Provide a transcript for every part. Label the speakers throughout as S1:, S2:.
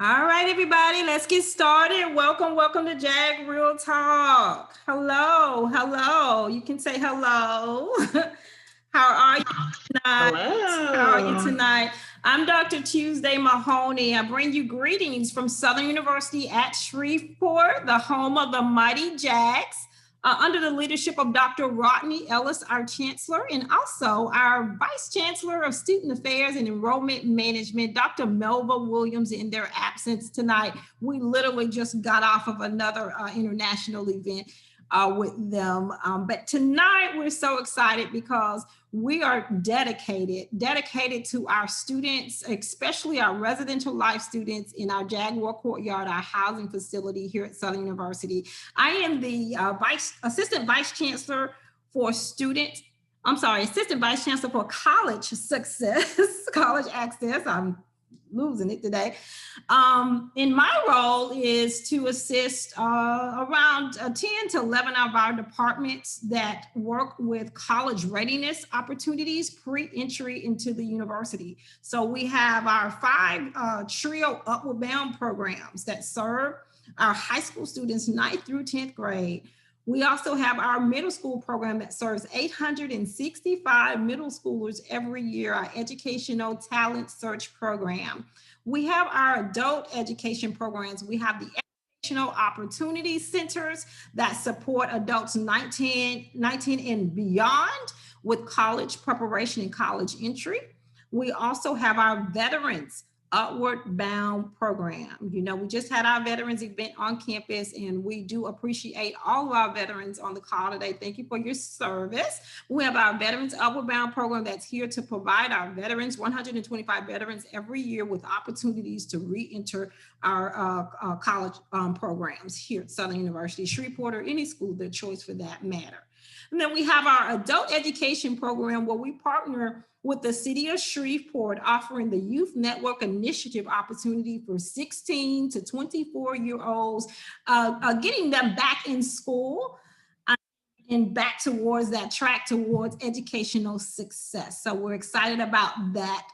S1: All right, everybody, let's get started. Welcome to JAG Real Talk. Hello. You can say hello. How are you tonight?
S2: Hello.
S1: How are you tonight? I'm Dr. Tuesday Mahoney. I bring you greetings from Southern University at Shreveport, the home of the mighty JAGs. Under the leadership of Dr. Rodney Ellis, our Chancellor, and also our Vice Chancellor of Student Affairs and Enrollment Management, Dr. Melva Williams, in their absence tonight. We literally just got off of another international event with them. But tonight we're so excited because we are dedicated to our students, especially our residential life students in our JAG War Courtyard, our housing facility here at Southern University. I am the Assistant Vice Chancellor for Assistant Vice Chancellor for College Success, College Access. I'm losing it today. And my role is to assist around 10 to 11 of our departments that work with college readiness opportunities pre-entry into the university. So we have our 5 trio upward bound programs that serve our high school students 9th through 10th grade. We also have our middle school program that serves 865 middle schoolers every year, our educational talent search program. We have our adult education programs. We have the educational opportunity centers that support adults 19 and beyond with college preparation and college entry. We also have our veterans Upward Bound program. You know, we just had our veterans event on campus, and we do appreciate all of our veterans on the call today. Thank you for your service. We have our Veterans Upward Bound program that's here to provide our veterans, 125 veterans every year, with opportunities to re-enter our college programs here at Southern University, Shreveport, or any school of their choice for that matter. And then we have our adult education program where we partner with the city of Shreveport, offering the Youth Network Initiative opportunity for 16 to 24-year-olds, getting them back in school and back towards that track towards educational success. So we're excited about that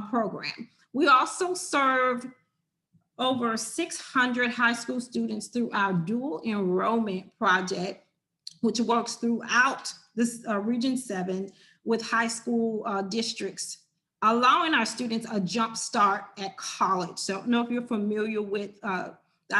S1: program. We also serve over 600 high school students through our dual enrollment project, which works throughout this Region 7 with high school districts, allowing our students a jump start at college. So I don't know if you're familiar with our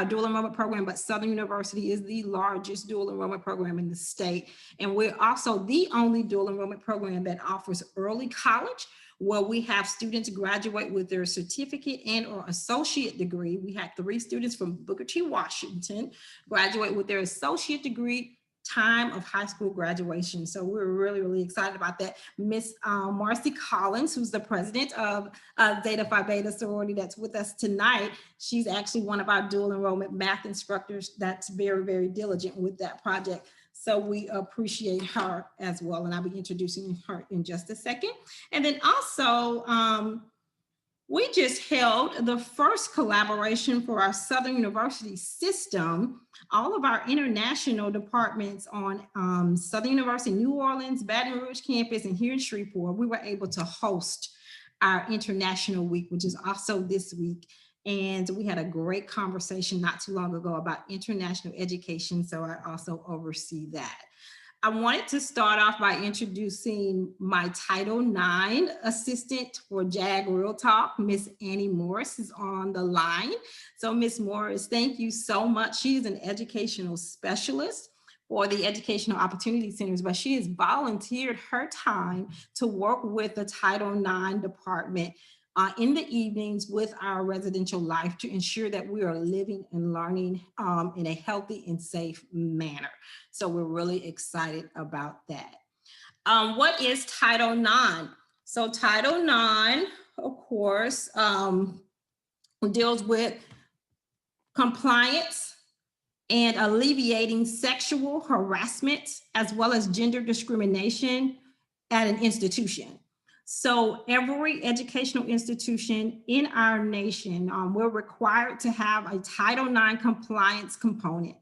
S1: dual enrollment program, but Southern University is the largest dual enrollment program in the state. And we're also the only dual enrollment program that offers early college, where we have students graduate with their certificate and or associate degree. We had 3 students from Booker T. Washington graduate with their associate degree time of high school graduation. So we're really excited about that. Miss Marcy Collins, who's the president of Zeta Phi Beta Sorority, that's with us tonight. She's actually one of our dual enrollment math instructors that's very diligent with that project. So we appreciate her as well. And I'll be introducing her in just a second. And then also, we just held the first collaboration for our Southern University system. All of our international departments on Southern University, New Orleans, Baton Rouge campus, and here in Shreveport, we were able to host our International Week, which is also this week. And we had a great conversation not too long ago about international education. So I also oversee that. I wanted to start off by introducing my Title IX assistant for JAG Real Talk. Miss Annie Morris is on the line. So Miss Morris, thank you so much. She is an educational specialist for the Educational Opportunity Centers, but she has volunteered her time to work with the Title IX department in the evenings with our residential life to ensure that we are living and learning in a healthy and safe manner. So we're really excited about that. What is Title IX? So Title IX, of course, deals with compliance and alleviating sexual harassment as well as gender discrimination at an institution. So every educational institution in our nation, we're required to have a Title IX compliance component.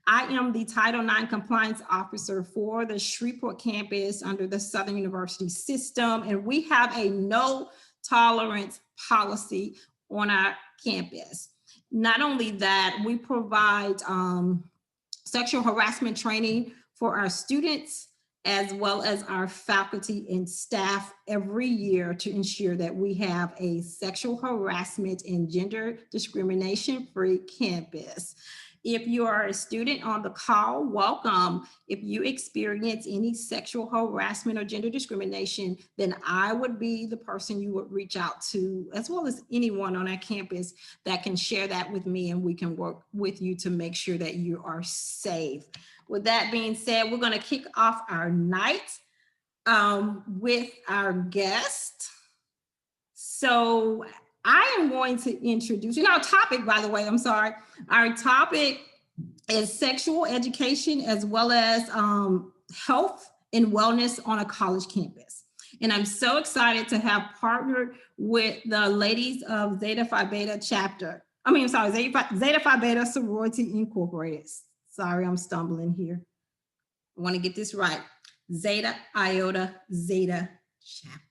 S1: I am the Title IX compliance officer for the Shreveport campus under the Southern University system, and we have a no tolerance policy on our campus. Not only that, we provide sexual harassment training for our students as well as our faculty and staff every year to ensure that we have a sexual harassment and gender discrimination-free campus. If you are a student on the call, welcome. If you experience any sexual harassment or gender discrimination, then I would be the person you would reach out to, as well as anyone on our campus that can share that with me, and we can work with you to make sure that you are safe. With that being said, we're going to kick off our night with our guest. So I am going to introduce, our topic, by the way, I'm sorry. Our topic is sexual education as well as health and wellness on a college campus. And I'm so excited to have partnered with the ladies of Zeta Phi Beta chapter. Zeta Phi Beta Sorority Incorporated. Sorry, I'm stumbling here. I want to get this right. Zeta, Iota, Zeta chapter.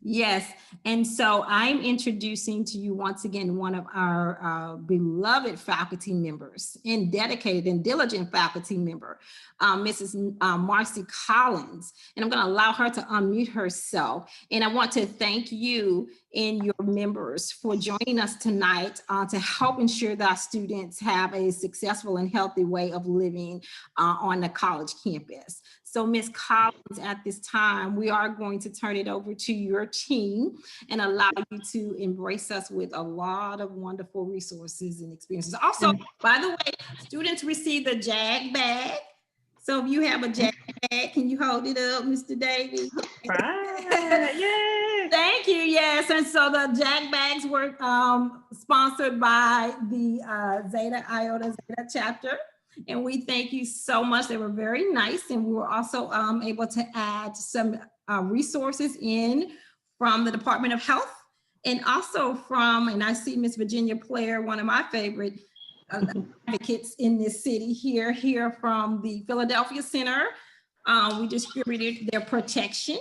S1: Yes, and so I'm introducing to you once again one of our beloved faculty members and dedicated and diligent faculty member, Mrs. Marcy Collins. And I'm going to allow her to unmute herself. And I want to thank you and your members for joining us tonight to help ensure that our students have a successful and healthy way of living on the college campus. So Ms. Collins, at this time, we are going to turn it over to your team and allow you to embrace us with a lot of wonderful resources and experiences. Also, by the way, students receive the JAG bag. So if you have a JAG bag, can you hold it up, Mr. Davey?
S2: Right. Yay.
S1: Thank you. Yes. And so the JAG bags were sponsored by the Zeta Iota Zeta chapter. And we thank you so much. They were very nice. And we were also able to add some resources in from the Department of Health and also from, and I see Miss Virginia Player, one of my favorite advocates in this city here from the Philadelphia Center. We distributed their protection.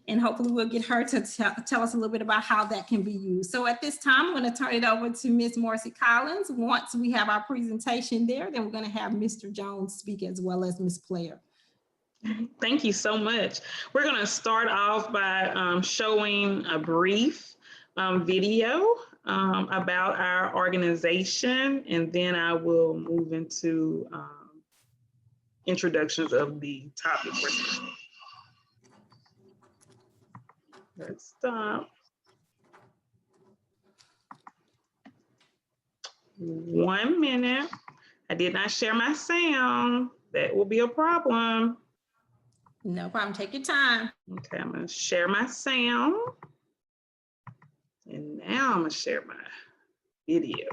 S1: And hopefully we'll get her to tell us a little bit about how that can be used. So at this time, I'm going to turn it over to Ms. Marcy Collins. Once we have our presentation there, then we're going to have Mr. Jones speak as well as Ms. Player.
S2: Thank you so much. We're going to start off by showing a brief video about our organization, and then I will move into introductions of the topic. Let's stop. 1 minute. I did not share my sound. That will be a problem.
S1: No problem. Take your time.
S2: Okay, I'm going to share my sound. And now I'm going to share my video.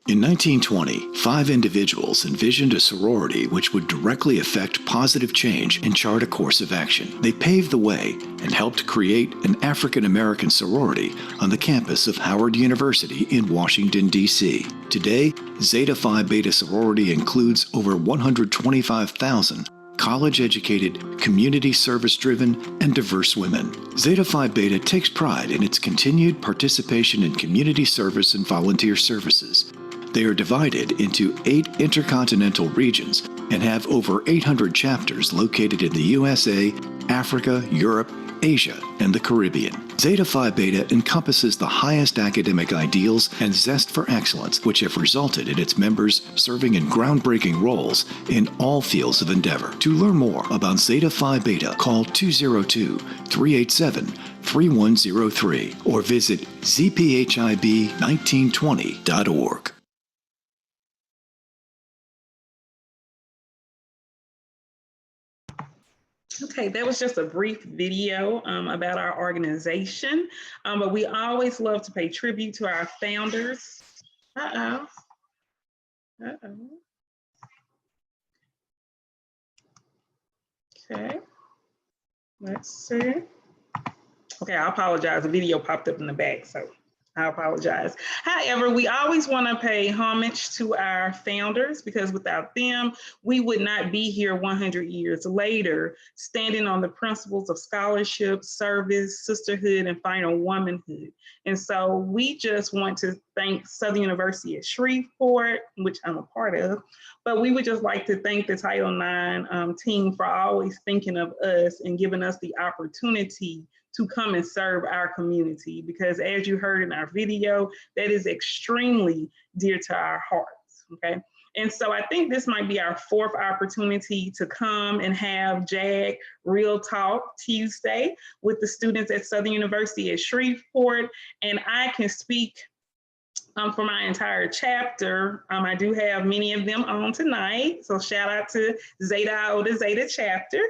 S3: In 1920, 5 individuals envisioned a sorority which would directly affect positive change and chart a course of action. They paved the way and helped create an African-American sorority on the campus of Howard University in Washington, D.C. Today, Zeta Phi Beta sorority includes over 125,000 college-educated, community service-driven, and diverse women. Zeta Phi Beta takes pride in its continued participation in community service and volunteer services. They are divided into 8 intercontinental regions and have over 800 chapters located in the USA, Africa, Europe, Asia, and the Caribbean. Zeta Phi Beta encompasses the highest academic ideals and zest for excellence, which have resulted in its members serving in groundbreaking roles in all fields of endeavor. To learn more about Zeta Phi Beta, call 202-387-3103 or visit zphib1920.org.
S2: Okay, that was just a brief video about our organization, but we always love to pay tribute to our founders. Okay, let's see. Okay, I apologize, the video popped up in the back, so I apologize. However, we always want to pay homage to our founders because without them, we would not be here 100 years later, standing on the principles of scholarship, service, sisterhood, and final womanhood. And so we just want to thank Southern University at Shreveport, which I'm a part of, but we would just like to thank the Title IX team for always thinking of us and giving us the opportunity to come and serve our community, because as you heard in our video, that is extremely dear to our hearts, okay? And so I think this might be our fourth opportunity to come and have JAG Real Talk Tuesday with the students at Southern University at Shreveport. And I can speak for my entire chapter. I do have many of them on tonight. So shout out to Zeta, Iota, Zeta chapter.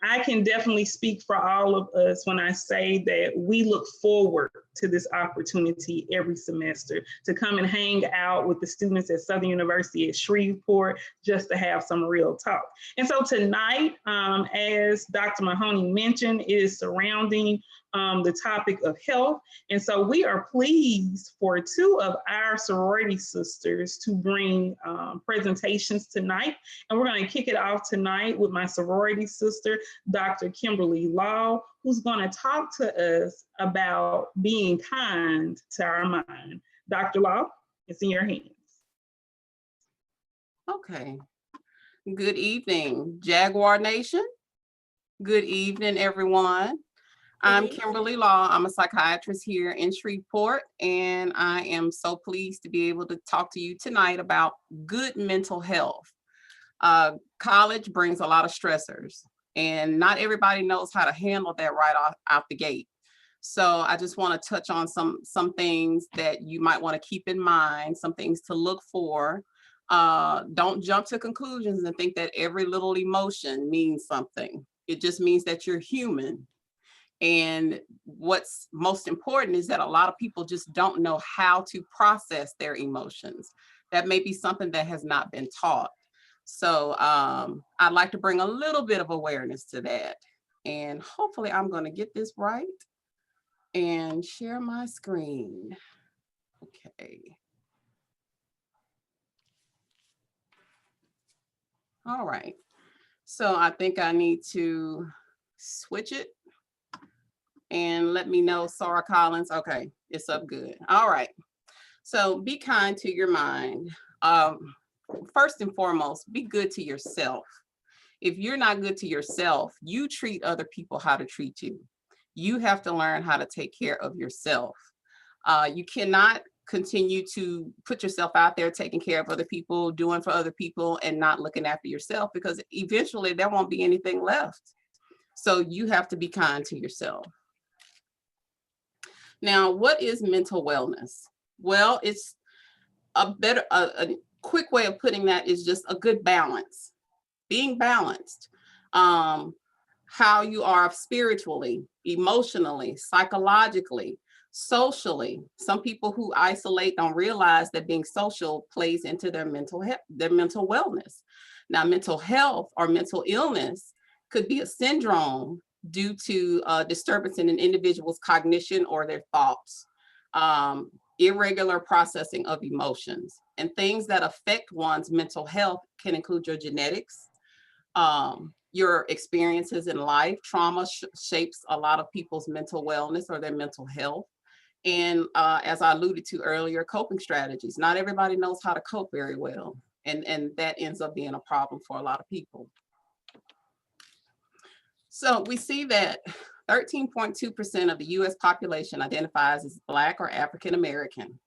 S2: I can definitely speak for all of us when I say that we look forward to this opportunity every semester to come and hang out with the students at Southern University at Shreveport just to have some real talk. And so tonight, as Dr. Mahoney mentioned, is surrounding the topic of health. And so we are pleased for two of our sorority sisters to bring presentations tonight. And we're going to kick it off tonight with my sorority sister, Dr. Kimberly Law, who's going to talk to us about being kind to our mind. Dr. Law, it's in your hands.
S4: Okay. Good evening, Jaguar Nation. Good evening, everyone. I'm Kimberly Law. I'm a psychiatrist here in Shreveport, and I am so pleased to be able to talk to you tonight about good mental health. College brings a lot of stressors, and not everybody knows how to handle that right out the gate. So I just want to touch on some things that you might want to keep in mind, some things to look for. Don't jump to conclusions and think that every little emotion means something. It just means that you're human. And what's most important is that a lot of people just don't know how to process their emotions. That may be something that has not been taught. So I'd like to bring a little bit of awareness to that. And hopefully I'm going to get this right and share my screen. Okay. All right. So I think I need to switch it. And let me know, Sarah Collins. Okay, it's up good. All right. So be kind to your mind. First and foremost, be good to yourself. If you're not good to yourself, you treat other people how to treat you. You have to learn how to take care of yourself. You cannot continue to put yourself out there taking care of other people, doing for other people, and not looking after yourself, because eventually there won't be anything left. So you have to be kind to yourself. Now, what is mental wellness? Well, it's a quick way of putting that is just a good balance, being balanced. How you are spiritually, emotionally, psychologically, socially. Some people who isolate don't realize that being social plays into their mental wellness. Now, mental health or mental illness could be a syndrome due to disturbance in an individual's cognition or their thoughts, irregular processing of emotions, and things that affect one's mental health can include your genetics, your experiences in life. Trauma shapes a lot of people's mental wellness or their mental health. And as I alluded to earlier, coping strategies. Not everybody knows how to cope very well, and that ends up being a problem for a lot of people. So we see that 13.2% of the US population identifies as Black or African American.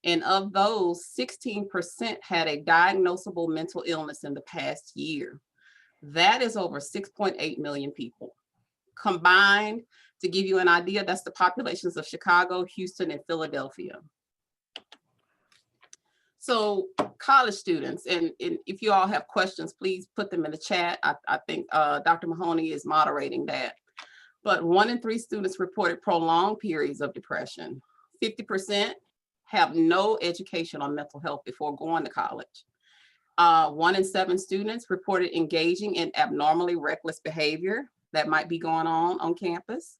S4: And of those, 16% had a diagnosable mental illness in the past year. That is over 6.8 million people. Combined, to give you an idea, that's the populations of Chicago, Houston, and Philadelphia. So college students, and if you all have questions, please put them in the chat. I think Dr. Mahoney is moderating that. But 1 in 3 students reported prolonged periods of depression. 50% have no education on mental health before going to college. 1 in 7 students reported engaging in abnormally reckless behavior that might be going on campus.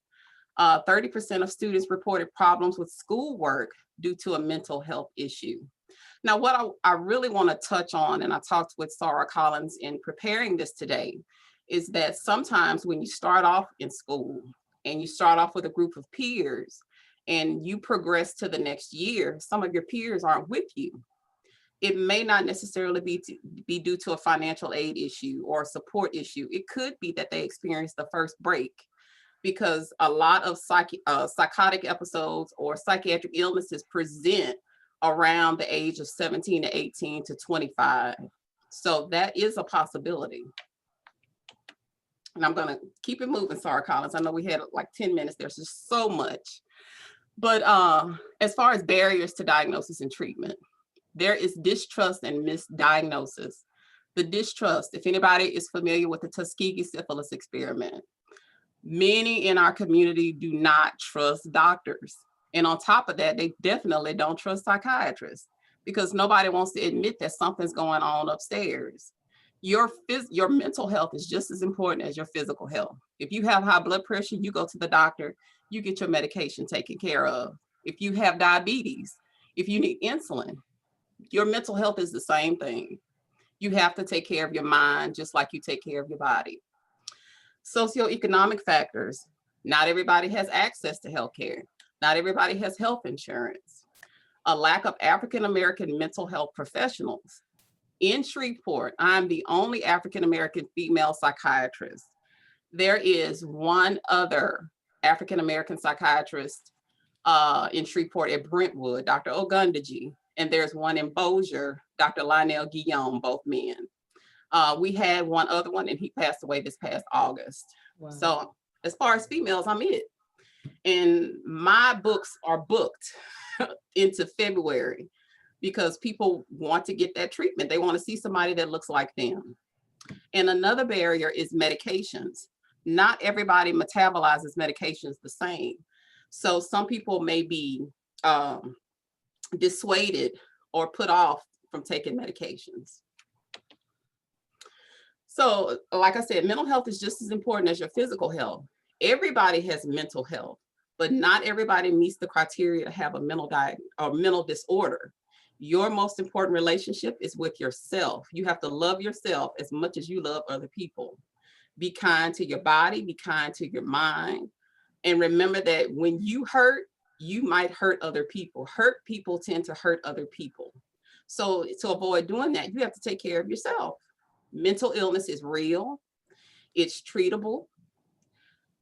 S4: 30% of students reported problems with schoolwork due to a mental health issue. Now, what I really want to touch on, and I talked with Sarah Collins in preparing this today, is that sometimes when you start off in school and you start off with a group of peers and you progress to the next year, some of your peers aren't with you. It may not necessarily be due to a financial aid issue or a support issue. It could be that they experienced the first break, because a lot of psychotic episodes or psychiatric illnesses present around the age of 17 to 18 to 25. So that is a possibility. And I'm gonna keep it moving, Sarah Collins. I know we had like 10 minutes, there's just so much. But as far as barriers to diagnosis and treatment, there is distrust and misdiagnosis. The distrust, if anybody is familiar with the Tuskegee syphilis experiment, many in our community do not trust doctors. And on top of that, they definitely don't trust psychiatrists, because nobody wants to admit that something's going on upstairs. Your mental health is just as important as your physical health. If you have high blood pressure, you go to the doctor, you get your medication taken care of. If you have diabetes, if you need insulin, your mental health is the same thing. You have to take care of your mind just like you take care of your body. Socioeconomic factors. Not everybody has access to healthcare. Not everybody has health insurance. A lack of African-American mental health professionals. In Shreveport, I'm the only African-American female psychiatrist. There is one other African-American psychiatrist in Shreveport at Brentwood, Dr. Ogundeji, and there's one in Bossier, Dr. Lionel Guillaume, both men. We had one other one and he passed away this past August. Wow. So as far as females, I'm it. And my books are booked into February because people want to get that treatment. They want to see somebody that looks like them. And another barrier is medications. Not everybody metabolizes medications the same. So some people may be dissuaded or put off from taking medications. So like I said, mental health is just as important as your physical health. Everybody has mental health, but not everybody meets the criteria to have a mental disorder. Your most important relationship is with yourself. You have to love yourself as much as you love other people. Be kind to your body, be kind to your mind. And remember that when you hurt, you might hurt other people. Hurt people tend to hurt other people. So to avoid doing that, you have to take care of yourself. Mental illness is real. It's treatable.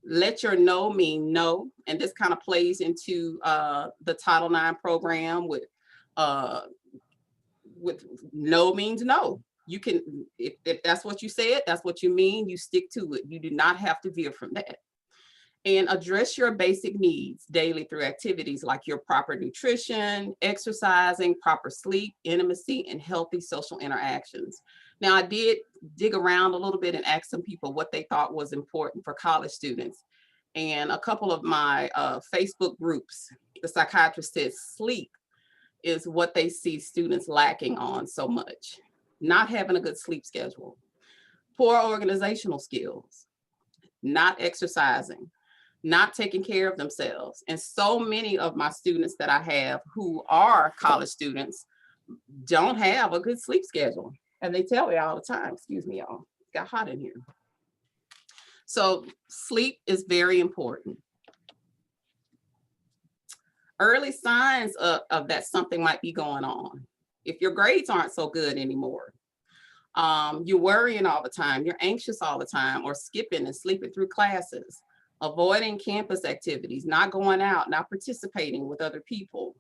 S4: Let your no mean no. And this kind of plays into the Title IX program with no means no. You can, if that's what you said, that's what you mean, you stick to it. You do not have to veer from that. And address your basic needs daily through activities like your proper nutrition, exercising, proper sleep, intimacy, and healthy social interactions. Now, I did dig around a little bit and ask some people what they thought was important for college students. And a couple of my Facebook groups, the psychiatrist said sleep is what they see students lacking on so much. Not having a good sleep schedule, poor organizational skills, not exercising, not taking care of themselves. And so many of my students that I have who are college students don't have a good sleep schedule. And they tell me all the time, excuse me, y'all, it got hot in here. So sleep is very important. Early signs of that something might be going on. If your grades aren't so good anymore, you're worrying all the time, you're anxious all the time, or skipping and sleeping through classes, avoiding campus activities, not going out, not participating with other people,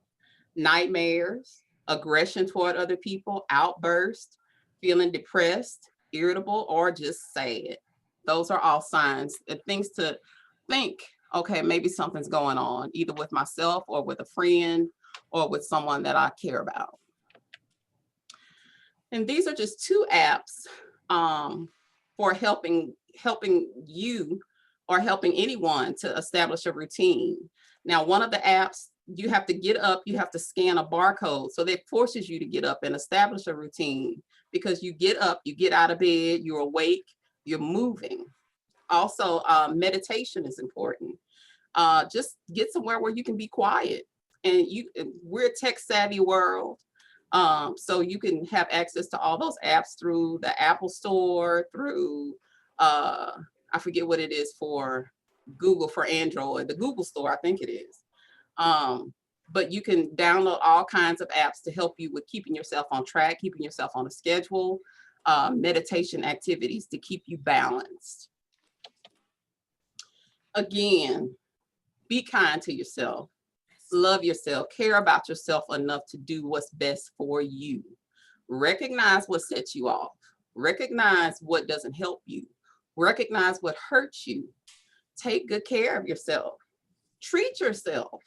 S4: nightmares, aggression toward other people, outbursts, feeling depressed, irritable, or just sad. Those are all signs and things to think, okay, maybe something's going on, either with myself or with a friend or with someone that I care about. And these are just two apps for helping you or helping anyone to establish a routine. Now, one of the apps, you have to get up, you have to scan a barcode. So that forces you to get up and establish a routine, because you get up, you get out of bed, you're awake, you're moving. Also, meditation is important. just get somewhere where you can be quiet. And we're a tech savvy world. So you can have access to all those apps through the Apple Store, through, I forget what it is for Google for Android, the Google Store, I think it is. But you can download all kinds of apps to help you with keeping yourself on track, keeping yourself on a schedule, meditation activities to keep you balanced. Again, be kind to yourself, love yourself, care about yourself enough to do what's best for you. Recognize what sets you off. Recognize what doesn't help you. Recognize what hurts you. Take good care of yourself. Treat yourself.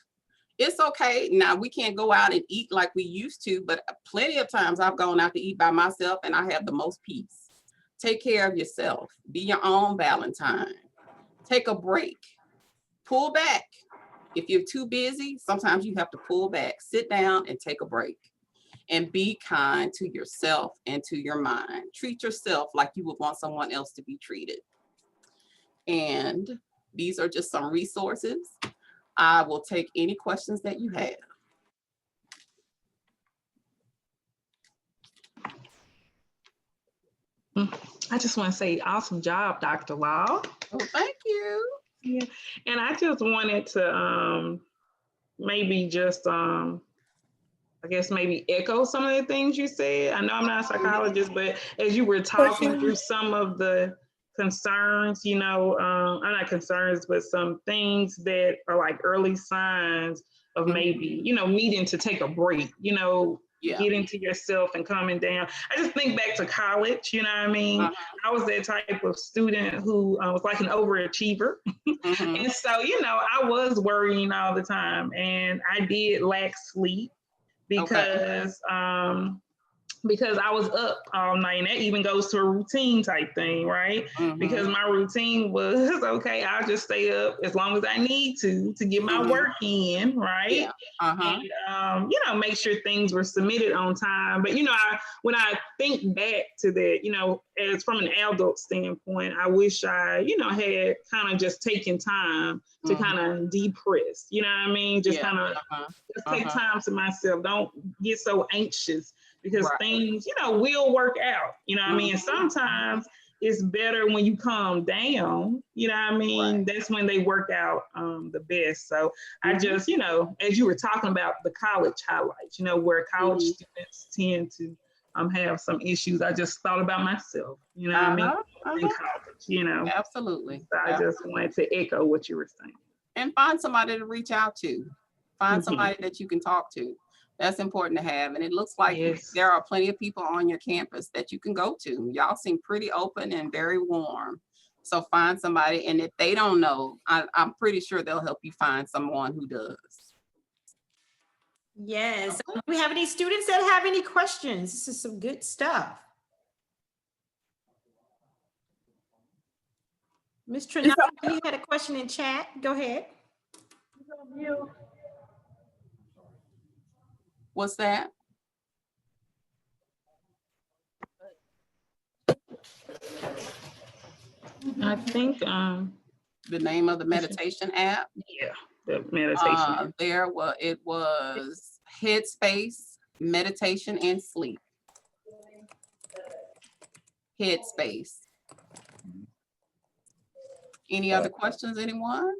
S4: It's okay. Now, we can't go out and eat like we used to, but plenty of times I've gone out to eat by myself and I have the most peace. Take care of yourself. Be your own Valentine. Take a break. Pull back. If you're too busy, sometimes you have to pull back. Sit down and take a break. And be kind to yourself and to your mind. Treat yourself like you would want someone else to be treated. And these are just some resources. I will take any questions that you have.
S2: I just want to say awesome job, Dr. Law.
S4: Oh, thank you.
S2: Yeah. And I just wanted to maybe just, I guess maybe echo some of the things you said. I know I'm not a psychologist, but as you were talking through some of the concerns, you know, I'm not concerns, but some things that are like early signs of maybe, you know, needing to take a break, you know, getting to yourself and calming down. I just think back to college, you know what I mean? I was that type of student who was like an overachiever. And so, you know, I was worrying all the time and I did lack sleep because because I was up all night, and that even goes to a routine type thing, right? Because my routine was, okay, I'll just stay up as long as I need to get my work in, right? And, you know, make sure things were submitted on time. But, you know, when I think back to that, you know, as from an adult standpoint, I wish I, you know, had kind of just taken time to kind of depress, you know what I mean? Just kind of just take time to myself. Don't get so anxious because things, you know, will work out, you know what I mean? And sometimes it's better when you calm down, you know what I mean? That's when they work out the best. So I just, you know, as you were talking about the college highlights, you know, where college students tend to have some issues, I just thought about myself, you know what I mean? In college, you know?
S4: Absolutely.
S2: So I just wanted to echo what you were saying.
S4: And find somebody to reach out to. Find somebody that you can talk to. That's important to have. And it looks like there are plenty of people on your campus that you can go to. Y'all seem pretty open and very warm. So find somebody. And if they don't know, I'm pretty sure they'll help you find someone who does.
S1: Yes. Do we have any students that have any questions? This is some good stuff. Ms. Trinati, you had a question in chat. Go ahead.
S4: What's that?
S2: I think
S4: the name of the meditation app.
S2: Yeah, the meditation.
S4: It was Headspace, Meditation and Sleep. Headspace. Any other questions, anyone?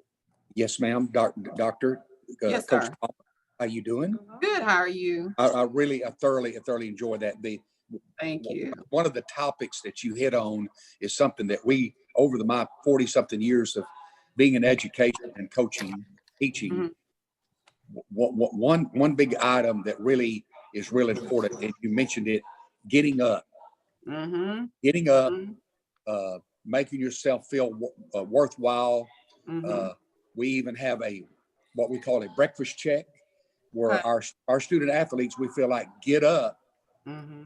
S5: Yes, ma'am. Doctor.
S4: Yes,
S5: Coach
S4: sir.
S5: Paul, how you doing?
S4: Good. How are you?
S5: I thoroughly enjoyed that.
S4: Thank you.
S5: One of the topics that you hit on is something that we, over my 40-something years of being in education and coaching, teaching, one big item that really is real important, and you mentioned it, getting up. Getting up, making yourself feel worthwhile. We even have what we call a breakfast check, where our student athletes, we feel like get up,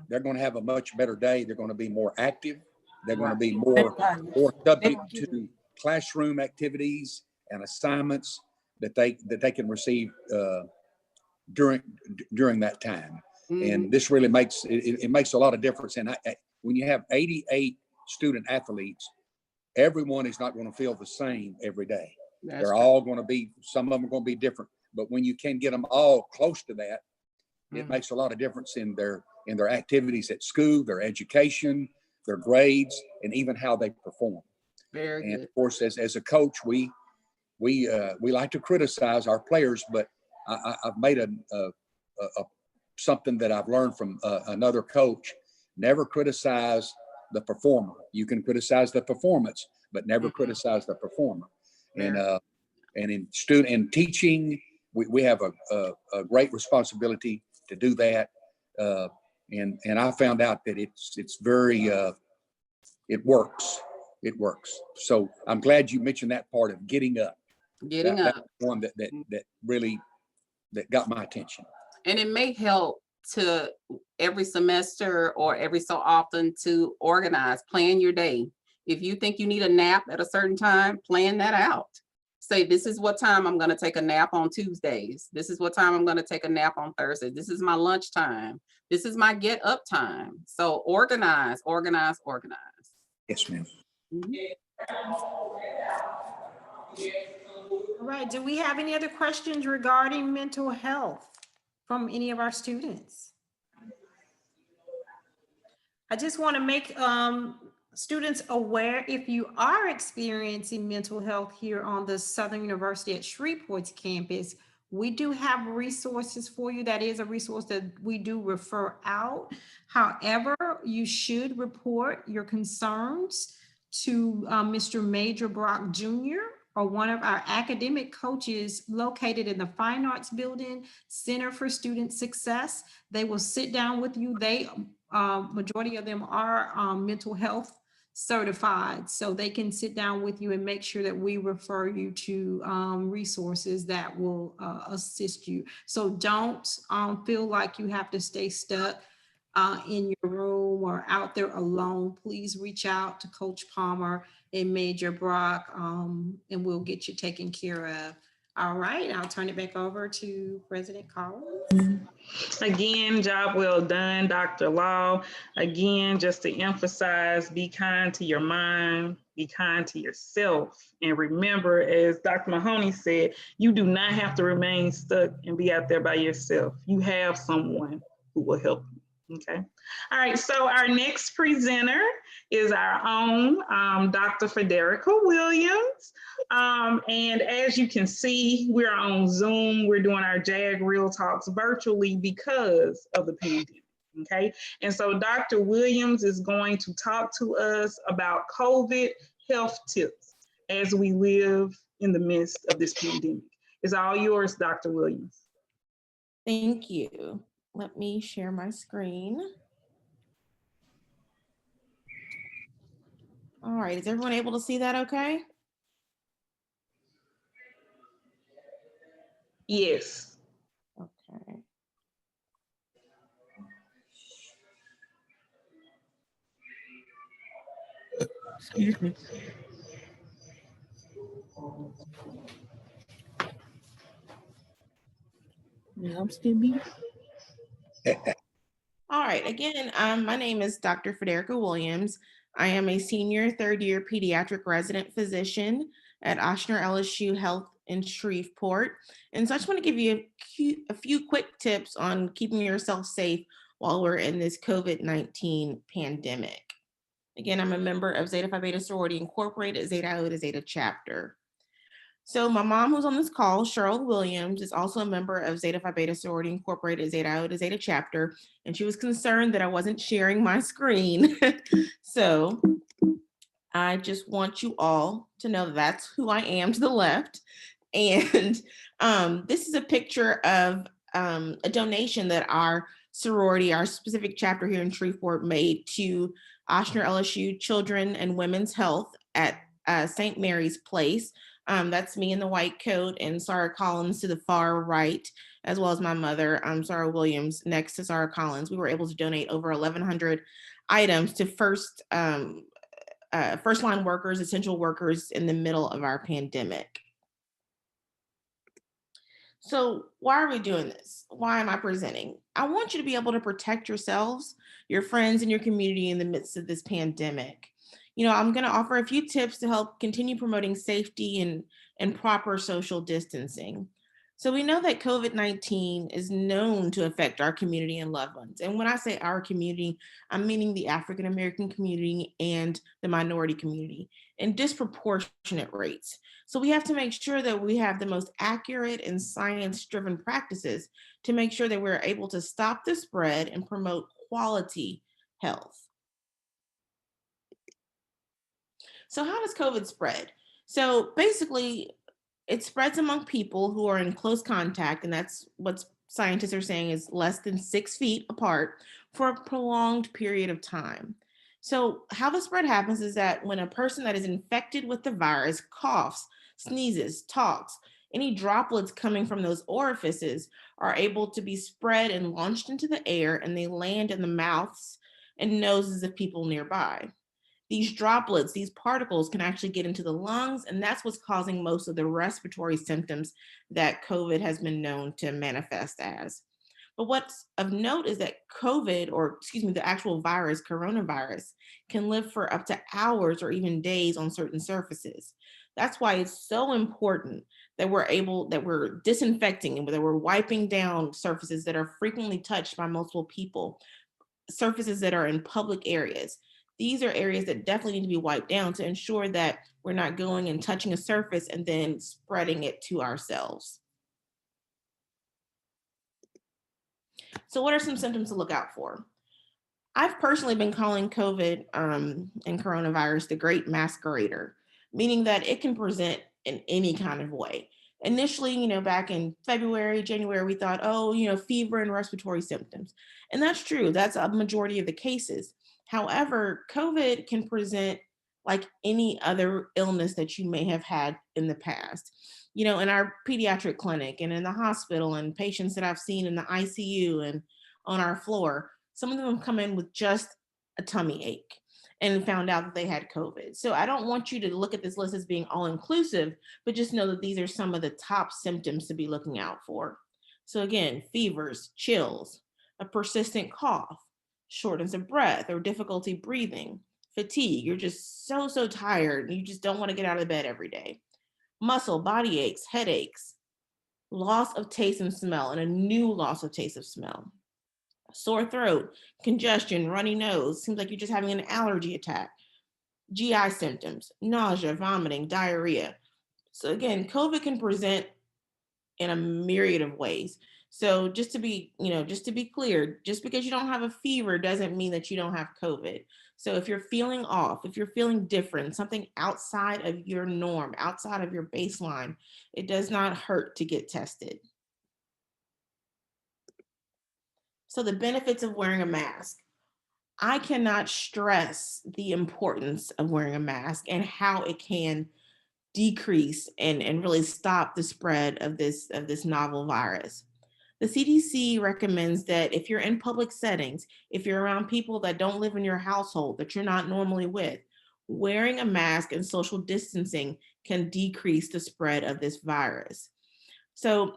S5: they're going to have a much better day. They're going to be more active. They're going to be more subject to classroom activities and assignments that they can receive during that time. And this really makes it makes a lot of difference. And when you have 88 student athletes, everyone is not going to feel the same every day. They're all going to be, some of them are going to be different, but when you can get them all close to that, it makes a lot of difference in their activities at school, their education, their grades, and even how they perform.
S4: Very good.
S5: And of course, as a coach, we like to criticize our players, but I've made a something that I've learned from another coach: never criticize the performer. You can criticize the performance, but never criticize the performer. And in teaching, we have a great responsibility to do that. And I found out that it's very it works. It works. So I'm glad you mentioned that part of getting up. That's one that really got my attention.
S4: And it may help to every semester or every so often to organize, plan your day. If you think you need a nap at a certain time, plan that out. Say, this is what time I'm going to take a nap on Tuesdays. This is what time I'm going to take a nap on Thursdays. This is my lunch time. This is my get up time. So organize.
S5: Yes, ma'am.
S1: All right, do we have any other questions regarding mental health from any of our students? I just want to make students aware, if you are experiencing mental health here on the Southern University at Shreveport's campus, we do have resources for you. That is a resource that we do refer out. However, you should report your concerns to Mr. Major Brock Jr. or one of our academic coaches located in the Fine Arts Building, Center for Student Success. They will sit down with you. Majority of them are mental health certified, so they can sit down with you and make sure that we refer you to resources that will assist you. So don't feel like you have to stay stuck in your room or out there alone. Please reach out to Coach Palmer and Major Brock, and we'll get you taken care of. All right, I'll turn it back over to President Collins.
S2: Again, job well done, Dr. Law. Again, just to emphasize, be kind to your mind, be kind to yourself. And remember, as Dr. Mahoney said, you do not have to remain stuck and be out there by yourself. You have someone who will help you. Okay. All right. So our next presenter is our own Dr. Federica Williams. And as you can see, we're on Zoom. We're doing our JAG Real Talks virtually because of the pandemic. Okay. And so Dr. Williams is going to talk to us about COVID health tips as we live in the midst of this pandemic. It's all yours, Dr. Williams.
S6: Thank you. Let me share my screen. All right, is everyone able to see that okay?
S2: Yes.
S6: Okay. Excuse me. Yeah, I'm still muted. All right, again, my name is Dr. Federica Williams. I am a senior third-year pediatric resident physician at Ochsner LSU Health in Shreveport. And so I just want to give you a few quick tips on keeping yourself safe while we're in this COVID-19 pandemic. Again, I'm a member of Zeta Phi Beta Sorority Incorporated, Zeta Iota, Zeta Chapter. So my mom, who's on this call, Cheryl Williams, is also a member of Zeta Phi Beta Sorority Incorporated, Zeta Iota, Zeta Chapter, and she was concerned that I wasn't sharing my screen. So I just want you all to know that that's who I am to the left. And this is a picture of a donation that our sorority, our specific chapter here in Shreveport, made to Ochsner LSU Children and Women's Health at St. Mary's Place. That's me in the white coat and Sarah Collins to the far right, as well as my mother, Sarah Williams, next to Sarah Collins. We were able to donate over 1,100 items to first-line workers, essential workers in the middle of our pandemic. So why are we doing this? Why am I presenting? I want you to be able to protect yourselves, your friends, and your community in the midst of this pandemic. You know, I'm going to offer a few tips to help continue promoting safety and proper social distancing. So we know that COVID-19 is known to affect our community and loved ones. And when I say our community, I'm meaning the African American community and the minority community in disproportionate rates. So we have to make sure that we have the most accurate and science-driven practices to make sure that we're able to stop the spread and promote quality health. So how does COVID spread? So basically, it spreads among people who are in close contact, and that's what scientists are saying is less than 6 feet apart for a prolonged period of time. So how the spread happens is that when a person that is infected with the virus coughs, sneezes, talks, any droplets coming from those orifices are able to be spread and launched into the air, and they land in the mouths and noses of people nearby. These droplets, these particles can actually get into the lungs, and that's what's causing most of the respiratory symptoms that COVID has been known to manifest as. But what's of note is that COVID, or excuse me, the actual virus, coronavirus, can live for up to hours or even days on certain surfaces. That's why it's so important that we're disinfecting and that we're wiping down surfaces that are frequently touched by multiple people, surfaces that are in public areas. These are areas that definitely need to be wiped down to ensure that we're not going and touching a surface and then spreading it to ourselves. So what are some symptoms to look out for? I've personally been calling COVID and coronavirus the great masquerader, meaning that it can present in any kind of way. Initially, back in February, January, we thought, fever and respiratory symptoms. And that's true. That's a majority of the cases. However, COVID can present like any other illness that you may have had in the past. In our pediatric clinic and in the hospital and patients that I've seen in the ICU and on our floor, some of them come in with just a tummy ache and found out that they had COVID. So I don't want you to look at this list as being all inclusive, but just know that these are some of the top symptoms to be looking out for. So again, fevers, chills, a persistent cough, shortness of breath or difficulty breathing, fatigue, you're just so tired and you just don't want to get out of bed every day, muscle, body aches, headaches, loss of taste and smell, and a new loss of taste of smell, sore throat, congestion, runny nose, seems like you're just having an allergy attack, GI symptoms, nausea, vomiting, diarrhea. So again, COVID can present in a myriad of ways. So just to be clear, just because you don't have a fever doesn't mean that you don't have COVID. So if you're feeling off, if you're feeling different, something outside of your norm, outside of your baseline, it does not hurt to get tested. So the benefits of wearing a mask. I cannot stress the importance of wearing a mask and how it can decrease and really stop the spread of this novel virus. The CDC recommends that if you're in public settings, if you're around people that don't live in your household, that you're not normally with, wearing a mask and social distancing can decrease the spread of this virus. So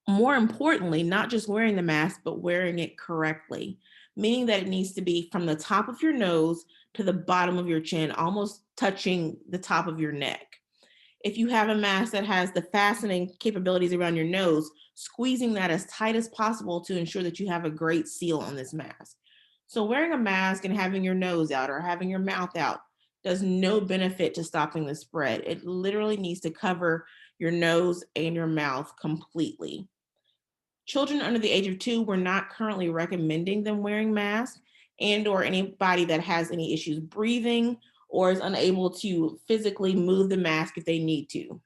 S6: more importantly, not just wearing the mask, but wearing it correctly, meaning that it needs to be from the top of your nose to the bottom of your chin, almost touching the top of your neck. If you have a mask that has the fastening capabilities around your nose, squeezing that as tight as possible to ensure that you have a great seal on this mask. So wearing a mask and having your nose out or having your mouth out does no benefit to stopping the spread. It literally needs to cover your nose and your mouth completely. Children under the age of 2, we're not currently recommending them wearing masks, and or anybody that has any issues breathing or is unable to physically move the mask if they need to.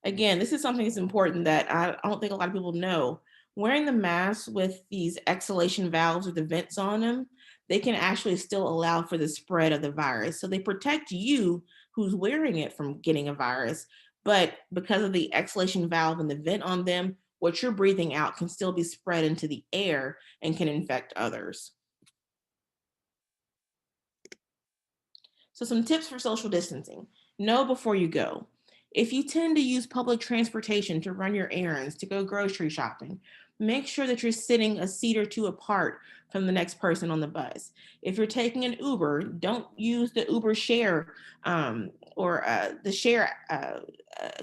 S6: Again, this is something that's important that I don't think a lot of people know. Wearing the mask with these exhalation valves or the vents on them, they can actually still allow for the spread of the virus. So they protect you who's wearing it from getting a virus, but because of the exhalation valve and the vent on them, what you're breathing out can still be spread into the air and can infect others. So some tips for social distancing. Know before you go. If you tend to use public transportation to run your errands, to go grocery shopping, Make sure that you're sitting a seat or two apart from the next person on the bus. If you're taking an Uber, don't use the Uber share or the share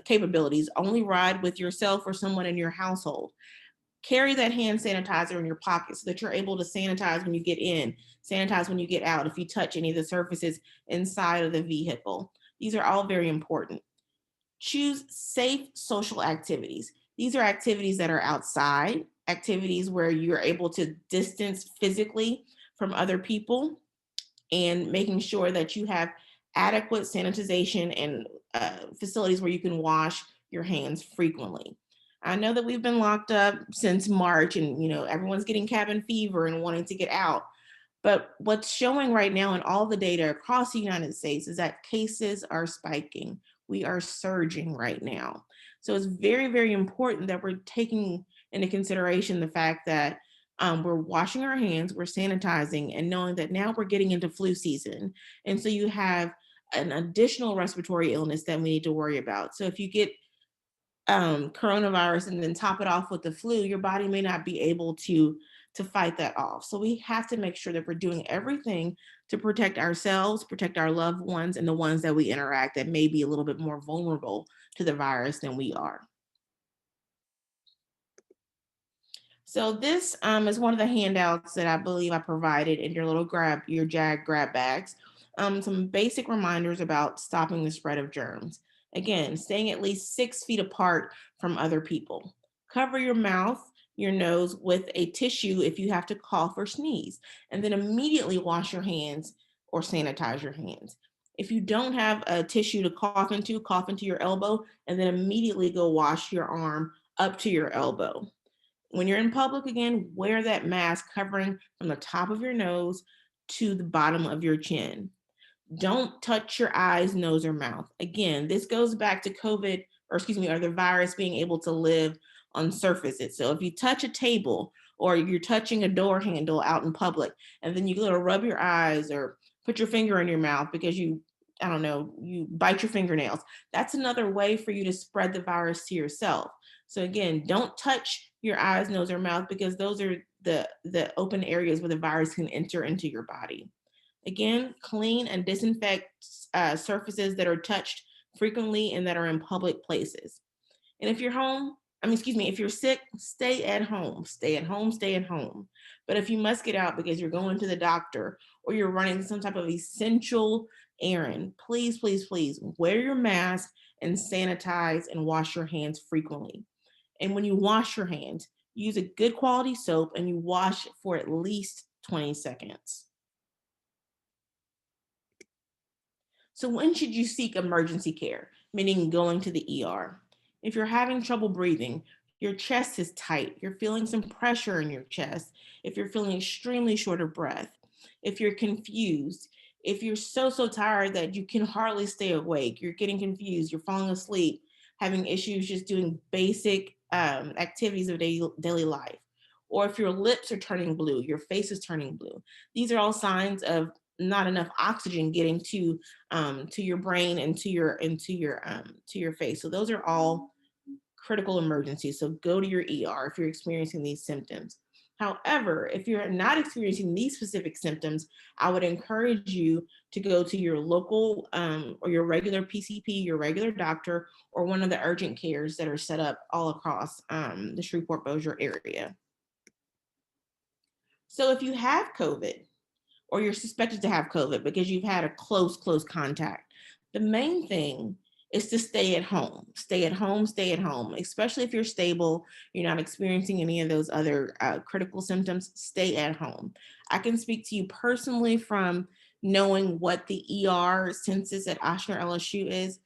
S6: capabilities. Only ride with yourself or someone in your household. Carry that hand sanitizer in your pocket so that you're able to sanitize when you get in, sanitize when you get out, if you touch any of the surfaces inside of the vehicle. These are all very important. Choose safe social activities. These are activities that are outside, activities where you're able to distance physically from other people, and making sure that you have adequate sanitization and facilities where you can wash your hands frequently. I know that we've been locked up since March, and everyone's getting cabin fever and wanting to get out. But what's showing right now in all the data across the United States is that cases are spiking. We are surging right now. So it's very, very important that we're taking into consideration the fact that we're washing our hands, we're sanitizing, and knowing that now we're getting into flu season. And so you have an additional respiratory illness that we need to worry about. So if you get coronavirus and then top it off with the flu, your body may not be able to fight that off. So we have to make sure that we're doing everything to protect ourselves, protect our loved ones, and the ones that we interact that may be a little bit more vulnerable to the virus than we are. So this is one of the handouts that I believe I provided in your little your JAG grab bags. Some basic reminders about stopping the spread of germs. Again, staying at least 6 feet apart from other people. Cover your mouth, your nose with a tissue if you have to cough or sneeze, and then immediately wash your hands or sanitize your hands. If you don't have a tissue to cough into your elbow, and then immediately go wash your arm up to your elbow. When you're in public, again, wear that mask covering from the top of your nose to the bottom of your chin. Don't touch your eyes, nose, or mouth. Again, this goes back to COVID, or the virus being able to live on surfaces. So if you touch a table or you're touching a door handle out in public, and then you go to rub your eyes or put your finger in your mouth because you bite your fingernails, that's another way for you to spread the virus to yourself. So again, don't touch your eyes, nose, or mouth because those are the open areas where the virus can enter into your body. Again, clean and disinfect surfaces that are touched frequently and that are in public places. And if you're if you're sick, stay at home. Stay at home, stay at home. But if you must get out because you're going to the doctor or you're running some type of essential errand, please, please, please wear your mask and sanitize and wash your hands frequently. And when you wash your hands, use a good quality soap and you wash for at least 20 seconds. So when should you seek emergency care, meaning going to the ER? If you're having trouble breathing, your chest is tight, you're feeling some pressure in your chest, if you're feeling extremely short of breath, if you're confused, if you're so tired that you can hardly stay awake, you're getting confused, you're falling asleep, having issues just doing basic activities of daily life, or if your lips are turning blue, your face is turning blue. These are all signs of not enough oxygen getting to your brain and to your face. So those are all critical emergencies. So go to your ER if you're experiencing these symptoms. However, if you're not experiencing these specific symptoms, I would encourage you to go to your local or your regular PCP, your regular doctor, or one of the urgent cares that are set up all across the Shreveport-Bossier area. So if you have COVID, or you're suspected to have COVID because you've had a close contact, the main thing is to stay at home. Stay at home, stay at home, especially if you're stable, you're not experiencing any of those other critical symptoms, stay at home. I can speak to you personally from knowing what the ER census at Oshner LSU is.